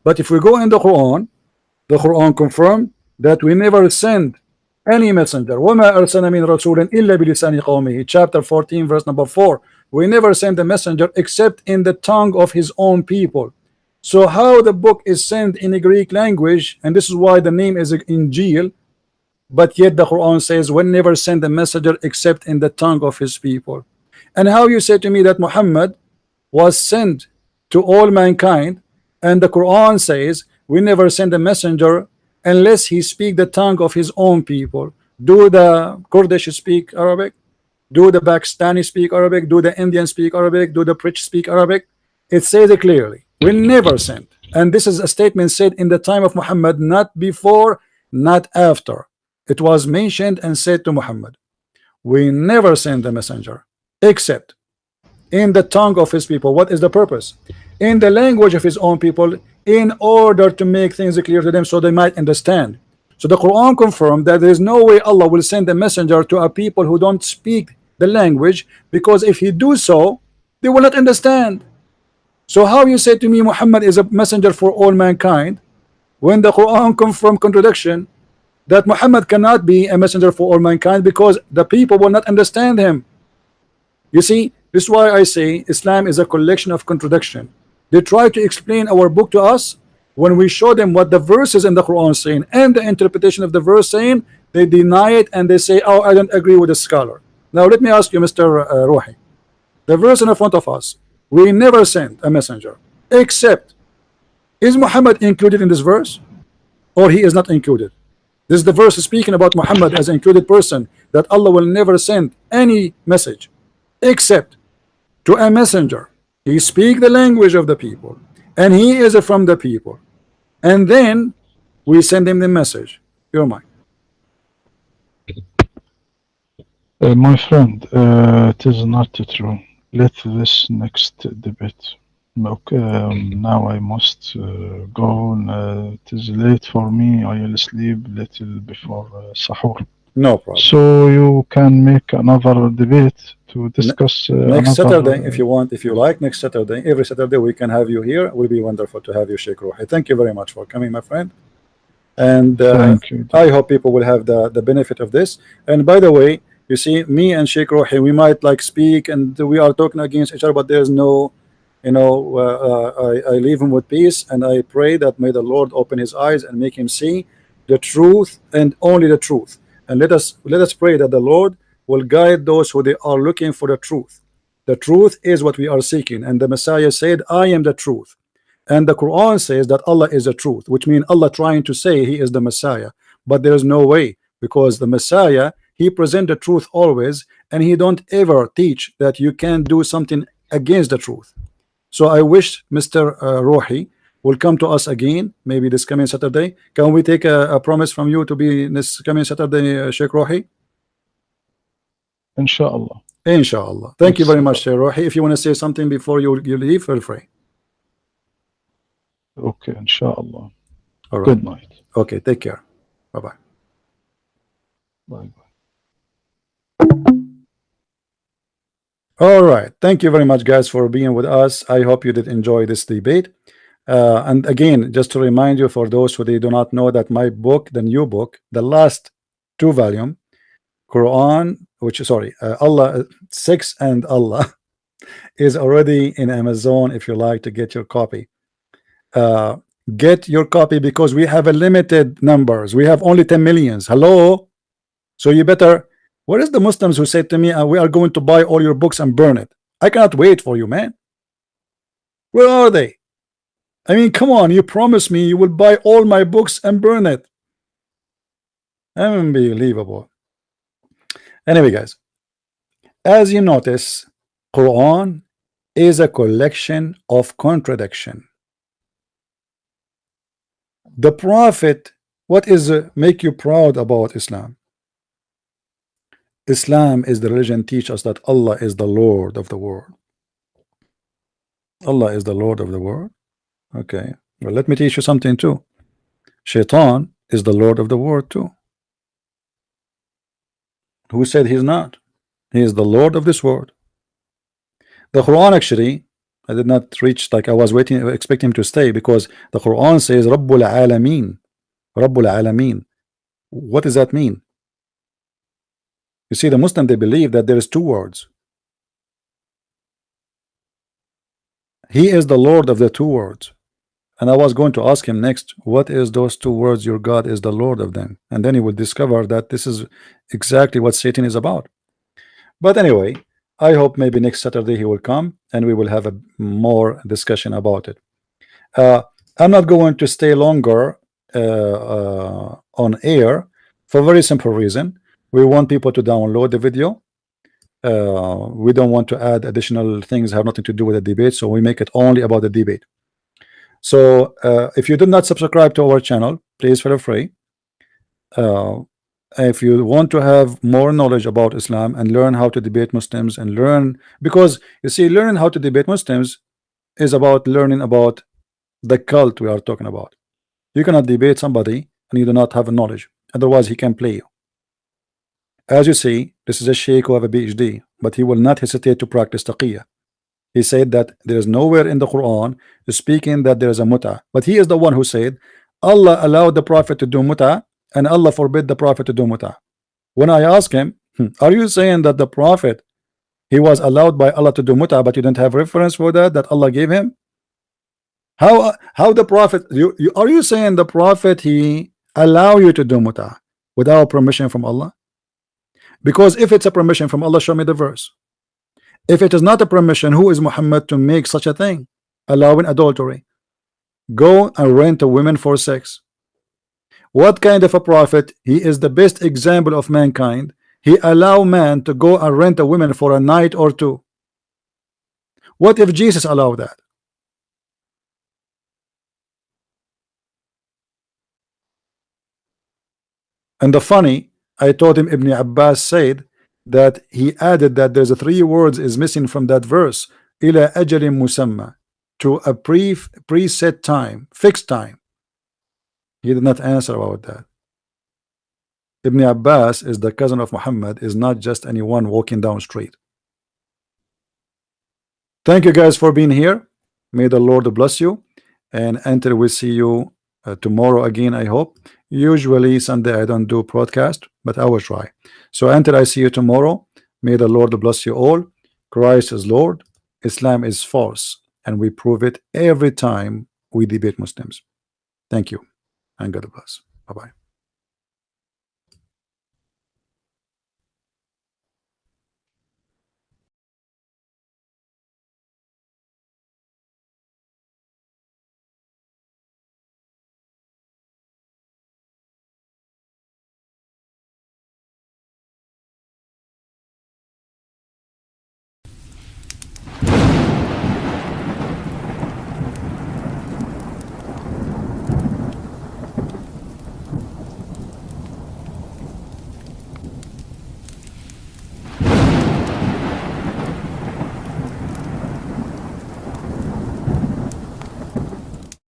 But if we go in the Quran confirmed that we never send any messenger. وَمَا أَرْسَلْنَا مِن رَسُولٍ إِلَّا بِلِسَانِ قَوْمِهِ. Chapter 14 verse number 4. We never send a messenger except in the tongue of his own people. So how the book is sent in a Greek language, and this is why the name is Injil, but yet the Quran says we never send a messenger except in the tongue of his people. And how you say to me that Muhammad was sent to all mankind, and the Quran says we never send a messenger unless he speak the tongue of his own people? Do the Kurdish speak Arabic? Do the Pakistani speak Arabic? Do the Indians speak Arabic? Do the British speak Arabic? It says it clearly. We never sent. And this is a statement said in the time of Muhammad, not before, not after. It was mentioned and said to Muhammad, we never send a messenger except in the tongue of his people. What is the purpose? In the language of his own people, in order to make things clear to them so they might understand. So the Quran confirmed that there is no way Allah will send a messenger to a people who don't speak the language, because if he do so, they will not understand. So how you say to me Muhammad is a messenger for all mankind, when the Quran confirmed contradiction, that Muhammad cannot be a messenger for all mankind because the people will not understand him? You see, this is why I say Islam is a collection of contradiction. They try to explain our book to us. When we show them what the verses in the Quran saying and the interpretation of the verse saying, they deny it and they say, oh, I don't agree with the scholar. Now let me ask you, Mr. Rouhi, the verse in front of us, we never sent a messenger, except, is Muhammad included in this verse, or he is not included? This is the verse speaking about Muhammad as an included person, that Allah will never send any message except to a messenger. He speak the language of the people, and he is from the people, and then we send him the message. Your mind. My friend, it is not true. Let this next debate. Okay, now I must go. It is late for me. I will sleep little before sahur. No problem. So you can make another debate to discuss next another, Saturday, if you want, if you like. Next Saturday, every Saturday we can have you here. It will be wonderful to have you, Sheikh Rouhi. Thank you very much for coming, my friend. And thank you. I hope people will have the benefit of this. And by the way, you see, me and Sheikh Rouhi, we might like speak and we are talking against each other, but there's no, you know, I leave him with peace, and I pray that may the Lord open his eyes and make him see the truth and only the truth. And let us pray that the Lord will guide those who they are looking for the truth. The truth is what we are seeking, and the Messiah said, I am the truth. And the Quran says that Allah is the truth, which means Allah trying to say he is the Messiah. But there is no way, because the Messiah, he present the truth always, and he don't ever teach that you can do something against the truth. So I wish Mr. Rouhi will come to us again, maybe this coming Saturday. Can we take a promise from you to be this coming Saturday, Sheikh Rouhi? Inshallah. Inshallah. Thank you very much, Sheikh Rouhi. If you want to say something before you leave, feel free. Okay, inshallah. All right. Good night. Okay, take care. Bye-bye. Bye-bye. All right. Thank you very much, guys, for being with us. I hope you did enjoy this debate. And again, just to remind you, for those who they do not know, that my book, the new book, the last 2 volume, Quran, which is Allah 6 and Allah, is already in Amazon. If you like to get your copy, get your copy, because we have a limited numbers. We have only 10 millions. Hello. So you better. Where is the Muslims who said to me, we are going to buy all your books and burn it? I cannot wait for you, man. Where are they? I mean, come on, you promised me you will buy all my books and burn it. Unbelievable. Anyway, guys, as you notice, Quran is a collection of contradiction. The Prophet, what is make you proud about Islam? Islam is the religion teach us that Allah is the Lord of the world. Allah is the Lord of the world. Okay, well, let me teach you something too. Shaitan is the Lord of the world too. Who said he's not? He is the Lord of this world. The Quran, actually, I did not reach, like I was waiting, expecting him to stay, because the Quran says Rabbul Alameen. Rabbul Alameen. What does that mean? You see, the Muslim, they believe that there is 2 words. He is the Lord of the 2 words. And I was going to ask him next, what is those 2 words? Your God is the Lord of them. And then he will discover that this is exactly what Satan is about. But anyway, I hope maybe next Saturday he will come and we will have a more discussion about it. I'm not going to stay longer on air for a very simple reason. We want people to download the video. We don't want to add additional things have nothing to do with the debate, so we make it only about the debate. So if you did not subscribe to our channel, please feel free. If you want to have more knowledge about Islam and learn how to debate Muslims and learn, because you see, learning how to debate Muslims is about learning about the cult we are talking about. You cannot debate somebody and you do not have a knowledge. Otherwise, he can play you. As you see, this is a sheikh who have a PhD, but he will not hesitate to practice taqiyya. He said that there is nowhere in the Quran speaking that there is a mut'ah, but he is the one who said Allah allowed the Prophet to do mut'ah and Allah forbid the Prophet to do mut'ah. When I ask him, are you saying that the Prophet, he was allowed by Allah to do mut'ah, but you don't have reference for that Allah gave him? How the Prophet, are you saying the Prophet, he allow you to do mut'ah without permission from Allah? Because if it's a permission from Allah, show me the verse. If it is not a permission, who is Muhammad to make such a thing, allowing adultery? Go and rent a woman for sex. What kind of a prophet? He is the best example of mankind. He allow man to go and rent a woman for a night or two. What if Jesus allowed that? And the funny, I told him Ibn Abbas said that he added that there's a 3 words is missing from that verse, ila ajalin musamma, to a preset time, fixed time. He did not answer about that. Ibn Abbas is the cousin of Muhammad, is not just anyone walking down street. Thank you guys for being here. May the Lord bless you, and until we see you tomorrow again, I hope. Usually Sunday I don't do broadcast, but I will try. So until I see you tomorrow, may the Lord bless you all. Christ is Lord, Islam is false, and we prove it every time we debate Muslims. Thank you, and God bless. Bye-bye.